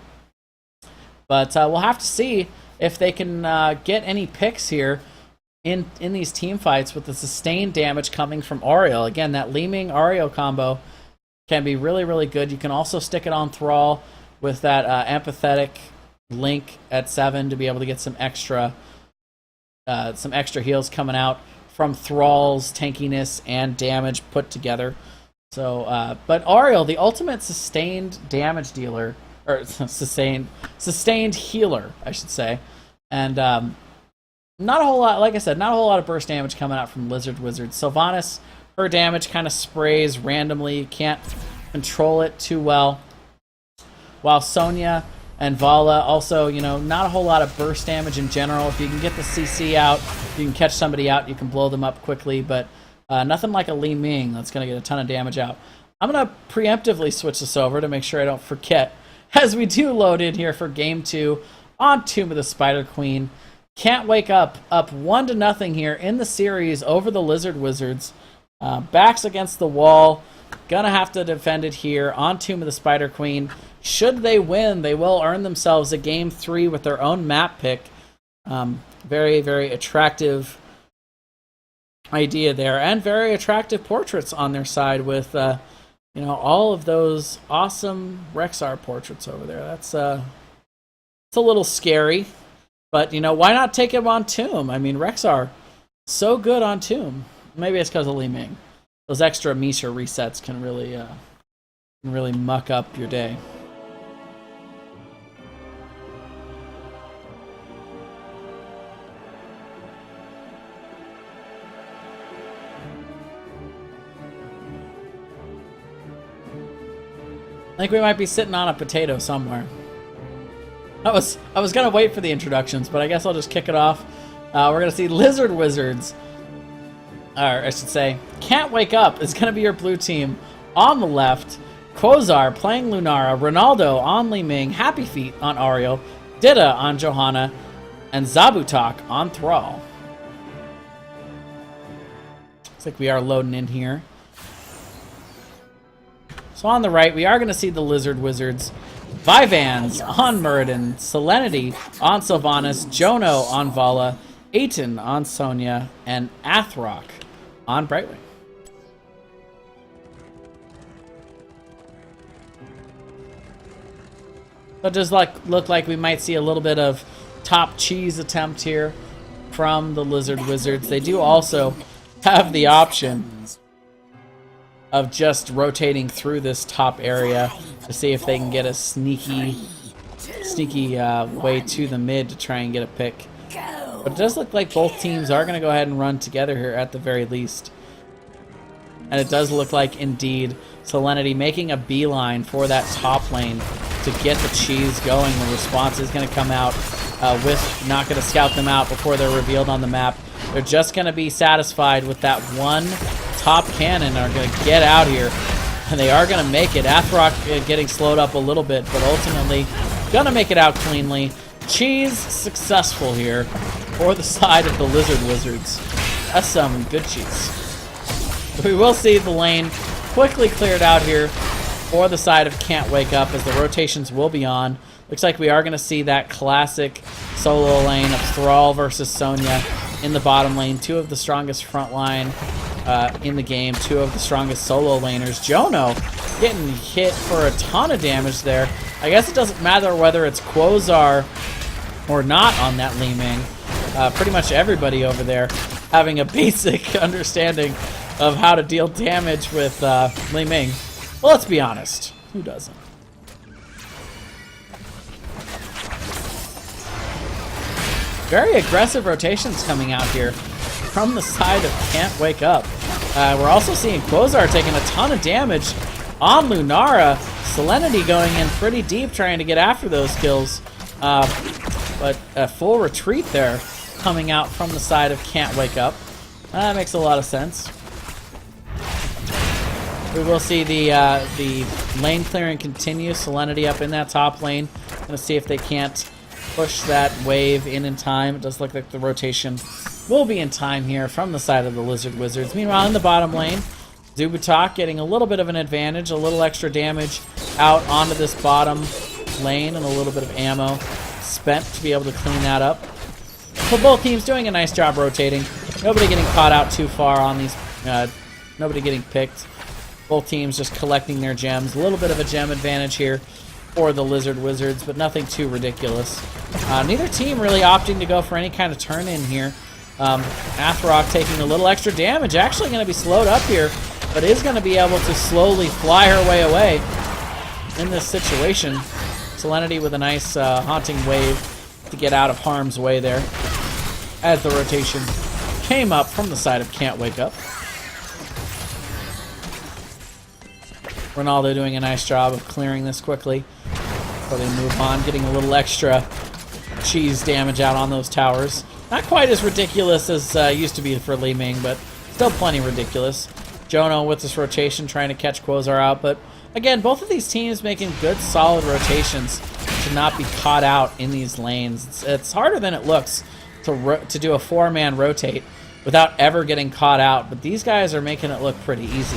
But we'll have to see if they can get any picks here in these team fights with the sustained damage coming from Auriel. Again, that Li Ming Auriel combo can be really, really good. You can also stick it on Thrall with that empathetic link at 7 to be able to get some extra heals coming out from Thrall's tankiness and damage put together. So, but Auriel, the ultimate sustained damage dealer, or sustained healer, I should say, and not a whole lot, like I said, not a whole lot of burst damage coming out from Lizard Wizard. Sylvanas, her damage kind of sprays randomly. You can't control it too well. While Sonya and Vala also, you know, not a whole lot of burst damage in general. If you can get the CC out, you can catch somebody out, you can blow them up quickly, but nothing like a Li Ming that's going to get a ton of damage out. I'm going to preemptively switch this over to make sure I don't forget as we do load in here for Game 2 on Tomb of the Spider Queen. Can't Wake Up 1-0 here in the series over the Lizard Wizards. Backs against the wall. Gonna have to defend it here on Tomb of the Spider Queen. Should they win, they will earn themselves a Game 3 with their own map pick. Very, very attractive idea there. And very attractive portraits on their side with, you know, all of those awesome Rexar portraits over there. That's it's a little scary. But, you know, why not take him on Tomb? I mean, Rexar, so good on Tomb. Maybe it's because of Li Ming. Those extra Misha resets can really muck up your day. I think we might be sitting on a potato somewhere. I was gonna wait for the introductions, but I guess I'll just kick it off. We're gonna see Lizard Wizards, or I should say, Can't Wake Up is gonna be your blue team. On the left, Quasar playing Lunara, Ronaldo on Li Ming, Happy Feet on Auriel, Dida on Johanna, and Zabutok on Thrall. Looks like we are loading in here. So on the right, we are gonna see the Lizard Wizards. Vivans on Muradin, Selenity on Sylvanas, Jono on Vala, Aiton on Sonya, and Athrock on Brightwing. So it does look like we might see a little bit of top cheese attempt here from the Lizard Wizards. They do also have the option of just rotating through this top area to see if they can get a sneaky way to the mid to try and get a pick. But it does look like both teams are going to go ahead and run together here at the very least. And it does look like, indeed, Selenity making a beeline for that top lane to get the cheese going. The response is going to come out with not going to scout them out before they're revealed on the map. They're just going to be satisfied with that one top cannon, are going to get out here, and they are going to make it. Athrock getting slowed up a little bit, but ultimately going to make it out cleanly. Cheese successful here for the side of the Lizard Wizards. That's some good cheese. We will see the lane quickly cleared out here for the side of Can't Wake Up as the rotations will be on. Looks like we are going to see that classic solo lane of Thrall versus Sonya in the bottom lane. Two of the strongest front line in the game. Two of the strongest solo laners. Jono getting hit for a ton of damage there. I guess it doesn't matter whether it's Quasar or not on that Li Ming. Pretty much everybody over there having a basic understanding of how to deal damage with Li Ming. Well, let's be honest. Who doesn't? Very aggressive rotations coming out here from the side of Can't Wake Up. We're also seeing Quasar taking a ton of damage on Lunara. Selenity going in pretty deep trying to get after those kills. But a full retreat there coming out from the side of Can't Wake Up. That makes a lot of sense. We will see the lane clearing continue. Selenity up in that top lane. Gonna see if they can't push that wave in time. It does look like the rotation will be in time here from the side of the Lizard Wizards. Meanwhile, in the bottom lane, Zabutok getting a little bit of an advantage, a little extra damage out onto this bottom lane, and a little bit of ammo spent to be able to clean that up. But both teams doing a nice job rotating. Nobody getting caught out too far on these. Nobody getting picked. Both teams just collecting their gems. A little bit of a gem advantage here for the Lizard Wizards, but nothing too ridiculous. Neither team really opting to go for any kind of turn in here. Athrock taking a little extra damage. Actually going to be slowed up here, but is going to be able to slowly fly her way away in this situation. Selenity with a nice haunting wave to get out of harm's way there as the rotation came up from the side of Can't Wake Up. Ronaldo doing a nice job of clearing this quickly before they move on, getting a little extra cheese damage out on those towers. Not quite as ridiculous as used to be for Li Ming, but still plenty ridiculous. Jono with this rotation trying to catch Quasar out, but again, both of these teams making good, solid rotations to not be caught out in these lanes. It's harder than it looks to do a 4-man rotate without ever getting caught out, but these guys are making it look pretty easy.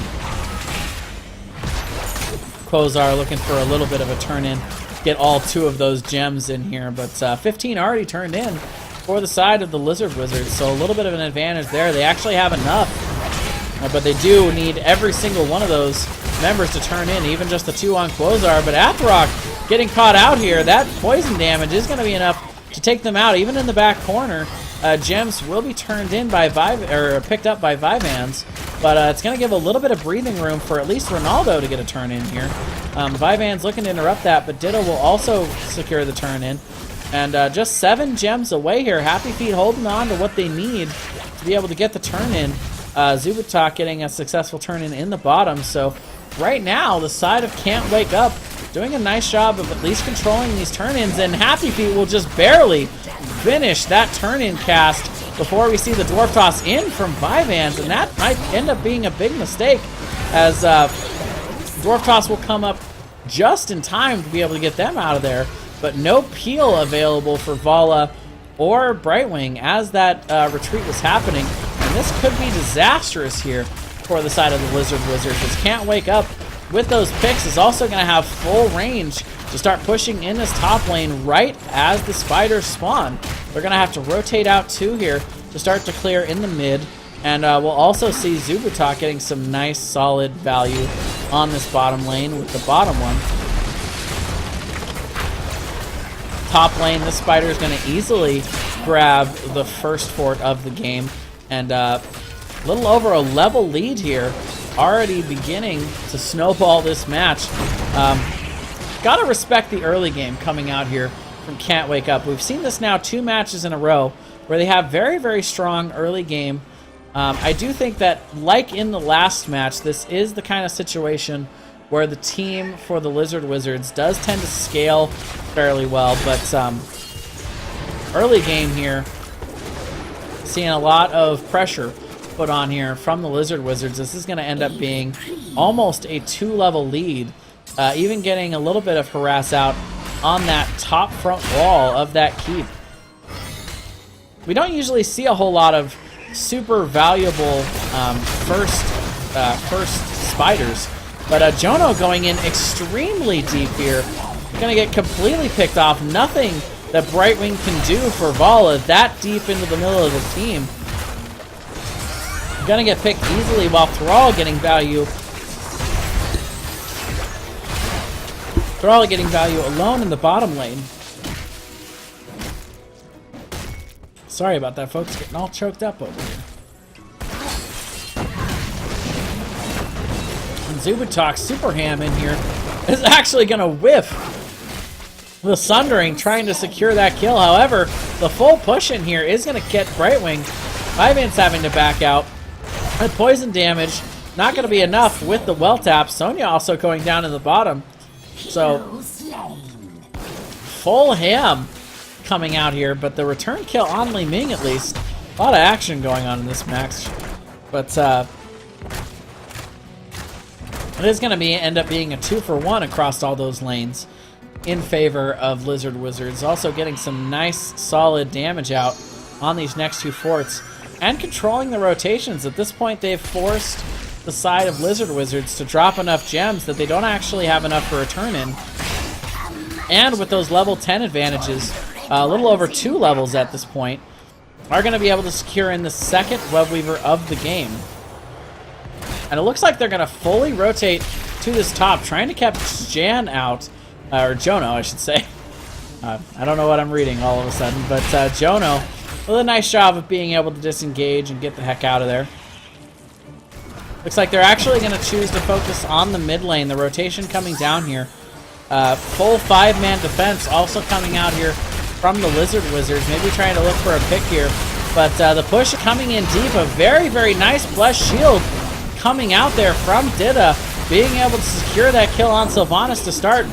Quasar looking for a little bit of a turn in, get all 2 of those gems in here, but 15 already turned in for the side of the Lizard Wizards, so a little bit of an advantage there. They actually have enough, but they do need every single one of those members to turn in, even just the 2 on Quasar. But Athrock getting caught out here. That poison damage is going to be enough to take them out, even in the back corner. Gems will be turned in by picked up by Vivans, but it's going to give a little bit of breathing room for at least Ronaldo to get a turn in here. Vivans looking to interrupt that, but Ditto will also secure the turn in. And just 7 gems away here. Happy Feet holding on to what they need to be able to get the turn in. Zubatok getting a successful turn in the bottom. So right now, the side of Can't Wake Up doing a nice job of at least controlling these turn-ins, and Happy Feet will just barely finish that turn-in cast before we see the Dwarf Toss in from Vivans, and that might end up being a big mistake, as Dwarf Toss will come up just in time to be able to get them out of there, but no peel available for Vala or Brightwing as that retreat was happening, and this could be disastrous here for the side of the Lizard Wizards, as Can't Wake Up with those picks is also going to have full range to start pushing in this top lane right as the spiders spawn. They're going to have to rotate out 2 here to start to clear in the mid, and we'll also see Zubatok getting some nice solid value on this bottom lane with the bottom one. Top lane, this spider is going to easily grab the first fort of the game, and a little over a level lead here, already beginning to snowball this match. Gotta respect the early game coming out here from Can't Wake Up. We've seen this now 2 matches in a row where they have very, very strong early game. I do think that, like in the last match, this is the kind of situation where the team for the Lizard Wizards does tend to scale fairly well, but early game here, seeing a lot of pressure put on here from the Lizard Wizards. This is going to end up being almost a 2-level lead, even getting a little bit of harass out on that top front wall of that keep. We don't usually see a whole lot of super valuable first spiders, but Jono going in extremely deep here. Going to get completely picked off. Nothing that Brightwing can do for Vala that deep into the middle of the team. Gonna get picked easily, while Thrall getting value. Thrall getting value alone in the bottom lane. Sorry about that, folks. Getting all choked up over here. And Zubatok Super Ham in here is actually gonna whiff the Sundering, trying to secure that kill. However, the full push in here is gonna get Brightwing. Vivans having to back out. And poison damage, not going to be enough with the well tap. Sonya also going down in the bottom. So, full ham coming out here, but the return kill on Li Ming at least. A lot of action going on in this match. But it is going to end up being a 2-for-1 across all those lanes in favor of Lizard Wizards. Also getting some nice solid damage out on these next 2 forts. And controlling the rotations. At this point, they've forced the side of Lizard Wizards to drop enough gems that they don't actually have enough for a turn in. And with those level 10 advantages, a little over 2 levels at this point, are going to be able to secure in the second Web Weaver of the game. And it looks like they're going to fully rotate to this top, trying to catch Jan out, or Jono, I should say. I don't know what I'm reading all of a sudden, but Jono with a nice job of being able to disengage and get the heck out of there. Looks like they're actually going to choose to focus on the mid lane. The rotation coming down here. Full 5-man defense also coming out here from the Lizard Wizards. Maybe trying to look for a pick here. But the push coming in deep. A very, very nice blessed shield coming out there from Dida. Being able to secure that kill on Sylvanas to start.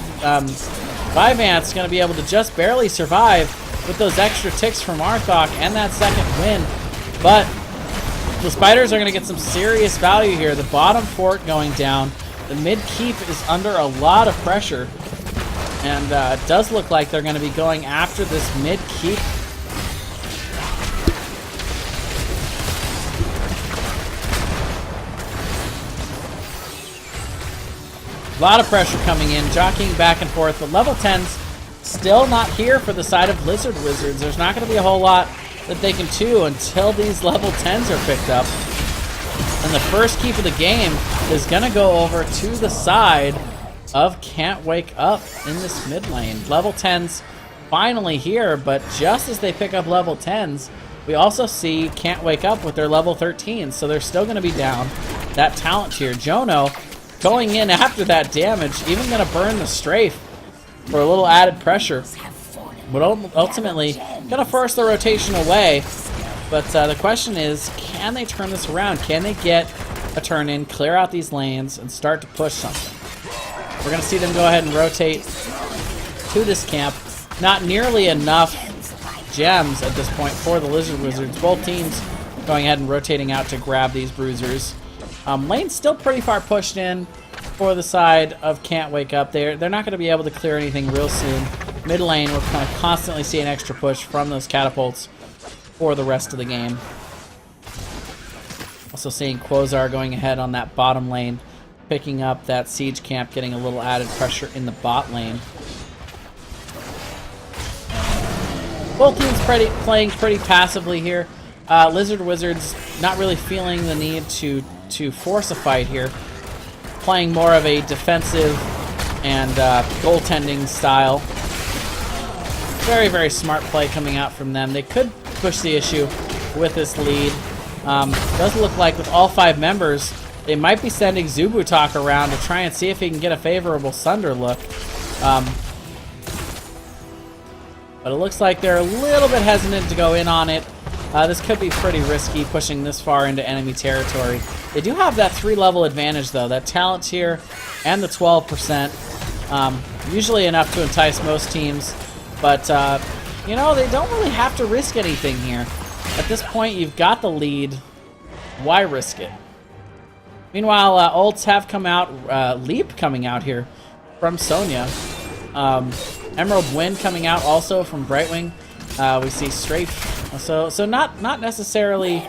Vivant's going to be able to just barely survive with those extra ticks from Arthok and that second win. But the Spiders are going to get some serious value here. The bottom fort going down. The mid keep is under a lot of pressure. And it does look like they're going to be going after this mid keep. A lot of pressure coming in, jockeying back and forth. But level 10's still not here for the side of Lizard Wizards. There's not going to be a whole lot that they can do until these level 10's are picked up. And the first keep of the game is going to go over to the side of Can't Wake Up in this mid lane. Level 10's finally here, but just as they pick up level 10's, we also see Can't Wake Up with their level 13's, so they're still going to be down that talent tier. Jono going in after that damage, even going to burn the strafe for a little added pressure. But ultimately, going to force the rotation away. But the question is, can they turn this around? Can they get a turn in, clear out these lanes, and start to push something? We're going to see them go ahead and rotate to this camp. Not nearly enough gems at this point for the Lizard Wizards. Both teams going ahead and rotating out to grab these bruisers. Lane's still pretty far pushed in for the side of Can't Wake Up. They're not going to be able to clear anything real soon. Mid lane, we're going to constantly see an extra push from those catapults for the rest of the game. Also seeing Quasar going ahead on that bottom lane, picking up that siege camp, getting a little added pressure in the bot lane. Both teams playing pretty passively here. Lizard Wizards not really feeling the need to force a fight here. Playing more of a defensive and goaltending style. Very, very smart play coming out from them. They could push the issue with this lead. Does look like with all 5 members, they might be sending Zubutok around to try and see if he can get a favorable Sunder look. But it looks like they're a little bit hesitant to go in on it. This could be pretty risky, pushing this far into enemy territory. They do have that 3-level advantage, though. That talent tier and the 12%. Usually enough to entice most teams. But, you know, they don't really have to risk anything here. At this point, you've got the lead. Why risk it? Meanwhile, ults have come out. Leap coming out here from Sonya. Emerald Wind coming out also from Brightwing. We see Strafe. So not necessarily.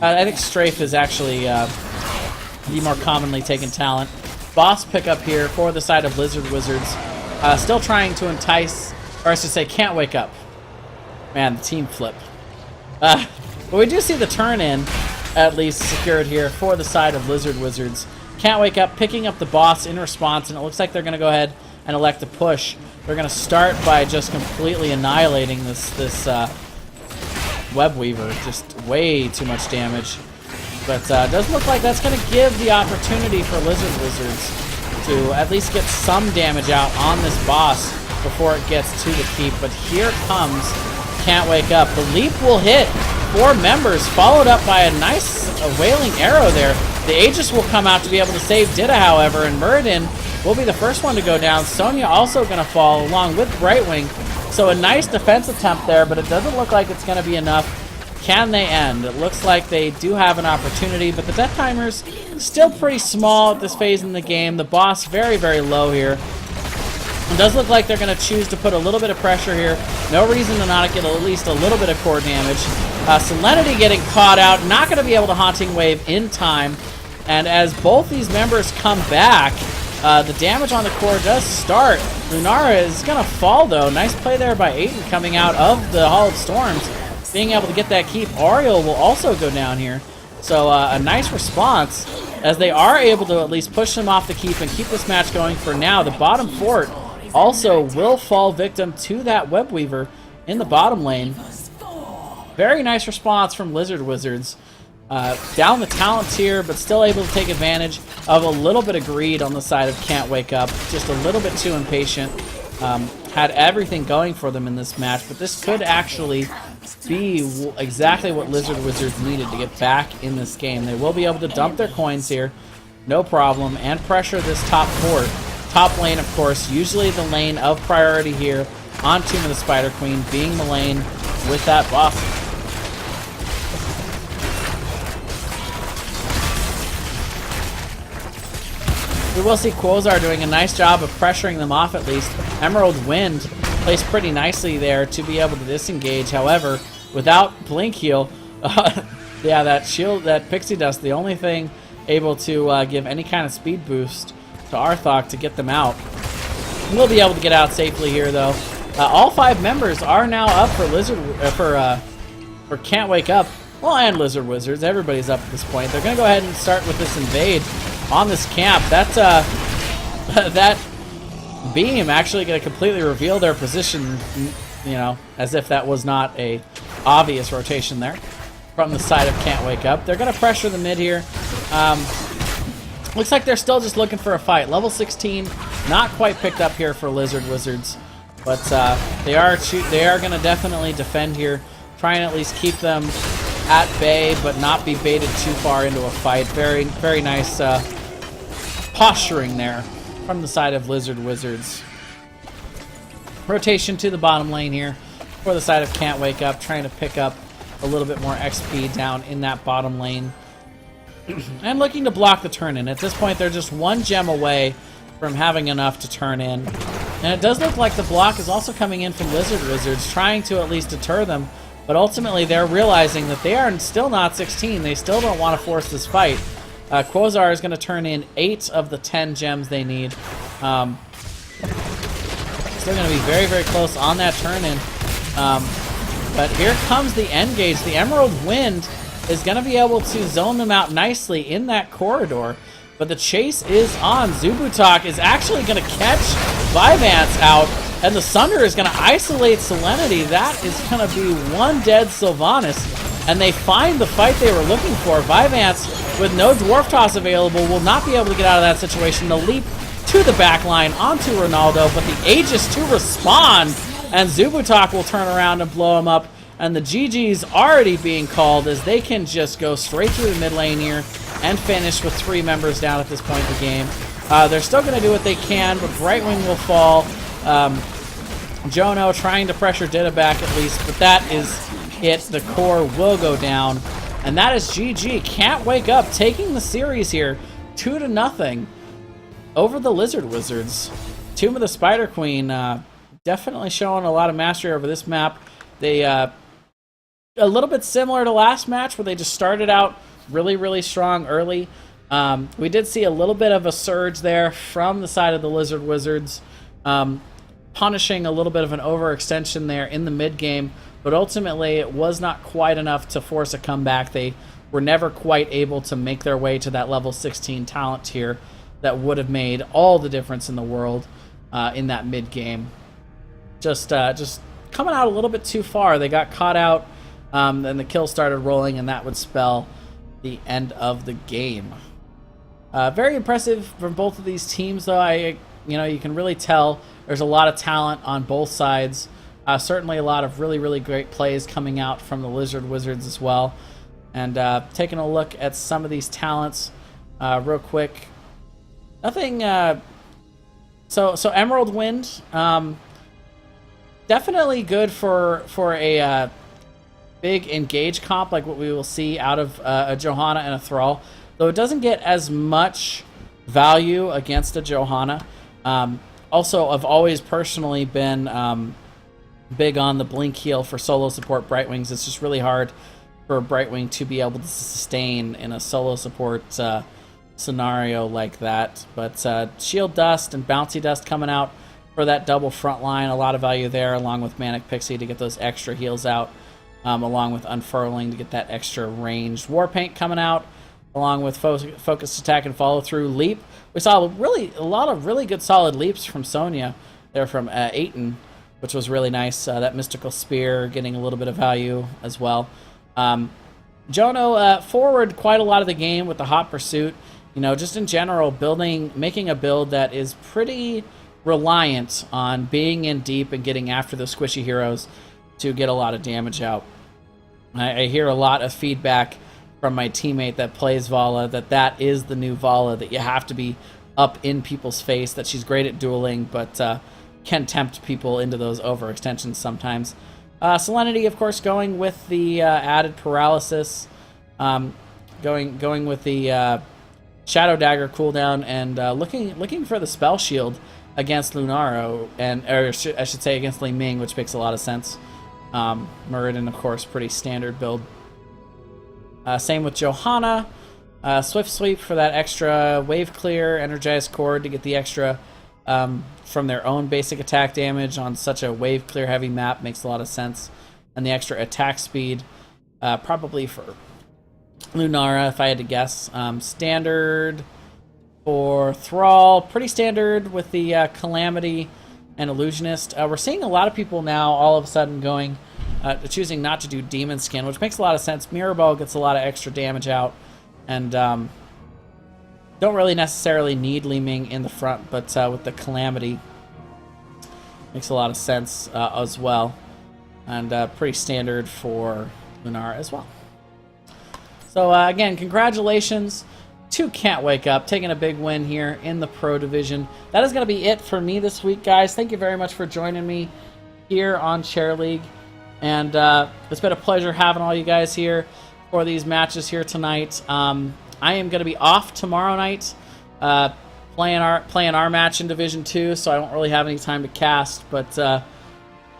I think Strafe is actually the more commonly taken talent. Boss pickup here for the side of Lizard Wizards. Still trying to entice, or I should say, Can't Wake Up. Man, the team flip. But we do see the turn in, at least secured here for the side of Lizard Wizards. Can't Wake Up picking up the boss in response, and it looks like they're going to go ahead and elect to push. They're going to start by just completely annihilating this Web Weaver. Just way too much damage. But it does look like that's going to give the opportunity for Lizard Wizards to at least get some damage out on this boss before it gets to the keep. But here comes Can't Wake Up. The leap will hit 4 members, followed up by a nice wailing arrow there. The Aegis will come out to be able to save Dida, however, and Muradin will be the first one to go down. Sonya also going to fall along with Brightwing. So a nice defense attempt there, but it doesn't look like it's going to be enough. Can they end? It looks like they do have an opportunity, but the death timer's still pretty small at this phase in the game. The boss very, very low here. It does look like they're going to choose to put a little bit of pressure here. No reason to not get at least a little bit of core damage. Selenity getting caught out, not going to be able to Haunting Wave in time. And as both these members come back, the damage on the core does start. Lunara is going to fall, though. Nice play there by Aiden coming out of the Hall of Storms. being able to get that keep. Ariel will also go down here. So a nice response as they are able to at least push him off the keep and keep this match going for now. The bottom fort also will fall victim to that web weaver in the bottom lane. Very nice response from Lizard Wizards. Down the talent tier, but still able to take advantage of a little bit of greed on the side of Can't Wake Up. Just a little bit too impatient. Had everything going for them in this match, but this could actually be exactly what Lizard Wizards needed to get back in this game. They will be able to dump their coins here, no problem, and pressure this top fort. Top lane, of course, usually the lane of priority here on Tomb of the Spider Queen, being the lane with that buff. We will see Quasar doing a nice job of pressuring them off at least. Emerald Wind placed pretty nicely there to be able to disengage. However, without Blink Heal, yeah, that shield, that Pixie Dust, the only thing able to give any kind of speed boost to Arthok to get them out. We'll be able to get out safely here, though. All 5 members are now up for for Can't Wake Up. Well, and Lizard Wizards. Everybody's up at this point. They're going to go ahead and start with this invade on this camp. That's that beam actually going to completely reveal their position, you know, as if that was not a obvious rotation there from the side of Can't Wake Up. They're going to pressure the mid here. Looks like they're still just looking for a fight. Level 16, not quite picked up here for Lizard Wizards, but they are going to definitely defend here, try and at least keep them at bay, but not be baited too far into a fight. Very, very nice posturing there from the side of Lizard Wizards. Rotation to the bottom lane here for the side of Can't Wake Up, trying to pick up a little bit more XP down in that bottom lane. And looking to block the turn in. At this point, they're just 1 gem away from having enough to turn in. And it does look like the block is also coming in from Lizard Wizards, trying to at least deter them. But ultimately, they're realizing that they are still not 16. They still don't want to force this fight. Quasar is going to turn in 8 of the 10 gems they need. Still going to be very, very close on that turn in. But here comes the end gauge. The Emerald Wind is going to be able to zone them out nicely in that corridor. But the chase is on. Zubutok is actually going to catch Vyvance out. And the Sunder is going to isolate Selenity. That is going to be 1 dead Sylvanas. And they find the fight they were looking for. Vyvance, with no Dwarf Toss available, will not be able to get out of that situation. The leap to the back line onto Ronaldo, but the Aegis to respond. And Zubutok will turn around and blow him up. And the GG's already being called as they can just go straight through the mid lane here and finish with 3 members down at this point in the game. They're still going to do what they can, but Brightwing will fall. Jono trying to pressure Dida back at least, but that is it. The core will go down. And that is GG. Can't Wake Up taking the series here 2-0 over the Lizard Wizards. Tomb of the Spider Queen definitely showing a lot of mastery over this map. They a little bit similar to last match where they just started out really, really strong early. We did see a little bit of a surge there from the side of the Lizard Wizards, punishing a little bit of an overextension there in the mid game, but ultimately it was not quite enough to force a comeback. They were never quite able to make their way to that level 16 talent tier that would have made all the difference in the world in that mid game. Just coming out a little bit too far. They got caught out, and the kill started rolling, and that would spell the end of the game. Very impressive from both of these teams, though. You can really tell there's a lot of talent on both sides. Certainly a lot of really, really great plays coming out from the Lizard Wizards as well. And taking a look at some of these talents real quick. Nothing... So Emerald Wind, definitely good for a big engage comp like what we will see out of a Johanna and a Thrall. Though it doesn't get as much value against a Johanna. Also, I've always personally been big on the Blink Heal for solo support Brightwings. It's just really hard for a Brightwing to be able to sustain in a solo support scenario like that. But Shield Dust and Bouncy Dust coming out for that double front line. A lot of value there, along with Manic Pixie to get those extra heals out. along with unfurling to get that extra ranged war paint coming out, along with focused attack and follow through leap. We saw a lot of really good solid leaps from Sonya there from Aiton, which was really nice. That mystical spear getting a little bit of value as well. Jono forward quite a lot of the game with the hot pursuit. You know, just in general, making a build that is pretty reliant on being in deep and getting after those squishy heroes to get a lot of damage out. I hear a lot of feedback from my teammate that plays Vala that is the new Vala, that you have to be up in people's face, that she's great at dueling, but can tempt people into those overextensions sometimes. Salinity, of course, going with the added paralysis, going with the Shadow Dagger cooldown, and looking for the spell shield against Lunaro, or I should say against Li Ming, which makes a lot of sense. Muradin, of course, pretty standard build. Same with Johanna. Swift Sweep for that extra wave clear, Energized Cord to get the extra from their own basic attack damage on such a wave clear heavy map makes a lot of sense. And the extra attack speed, probably for Lunara, if I had to guess. Standard for Thrall, pretty standard with the Calamity and Illusionist. We're seeing a lot of people now all of a sudden going, choosing not to do Demon Skin, which makes a lot of sense. Mirror Ball gets a lot of extra damage out, and don't really necessarily need Li Ming in the front, but with the Calamity, makes a lot of sense as well, and pretty standard for Lunar as well. So again, congratulations to Can't Wake Up, taking a big win here in the Pro Division. That is going to be it for me this week, guys. Thank you very much for joining me here on Chair League, and it's been a pleasure having all you guys here for these matches here tonight. I am going to be off tomorrow night, playing our match in Division 2, so I don't really have any time to cast, but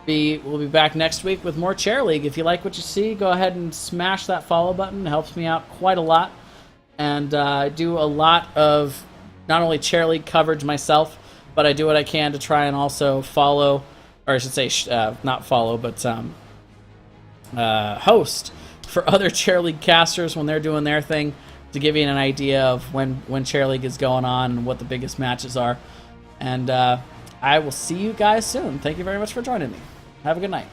we'll be back next week with more Chair League. If you like what you see, go ahead and smash that follow button. It helps me out quite a lot. And I do a lot of not only Chair League coverage myself, but I do what I can to try and also follow, or I should say not follow, but host for other Chair League casters when they're doing their thing, to give you an idea of when Chair League is going on and what the biggest matches are. And I will see you guys soon. Thank you very much for joining me. Have a good night.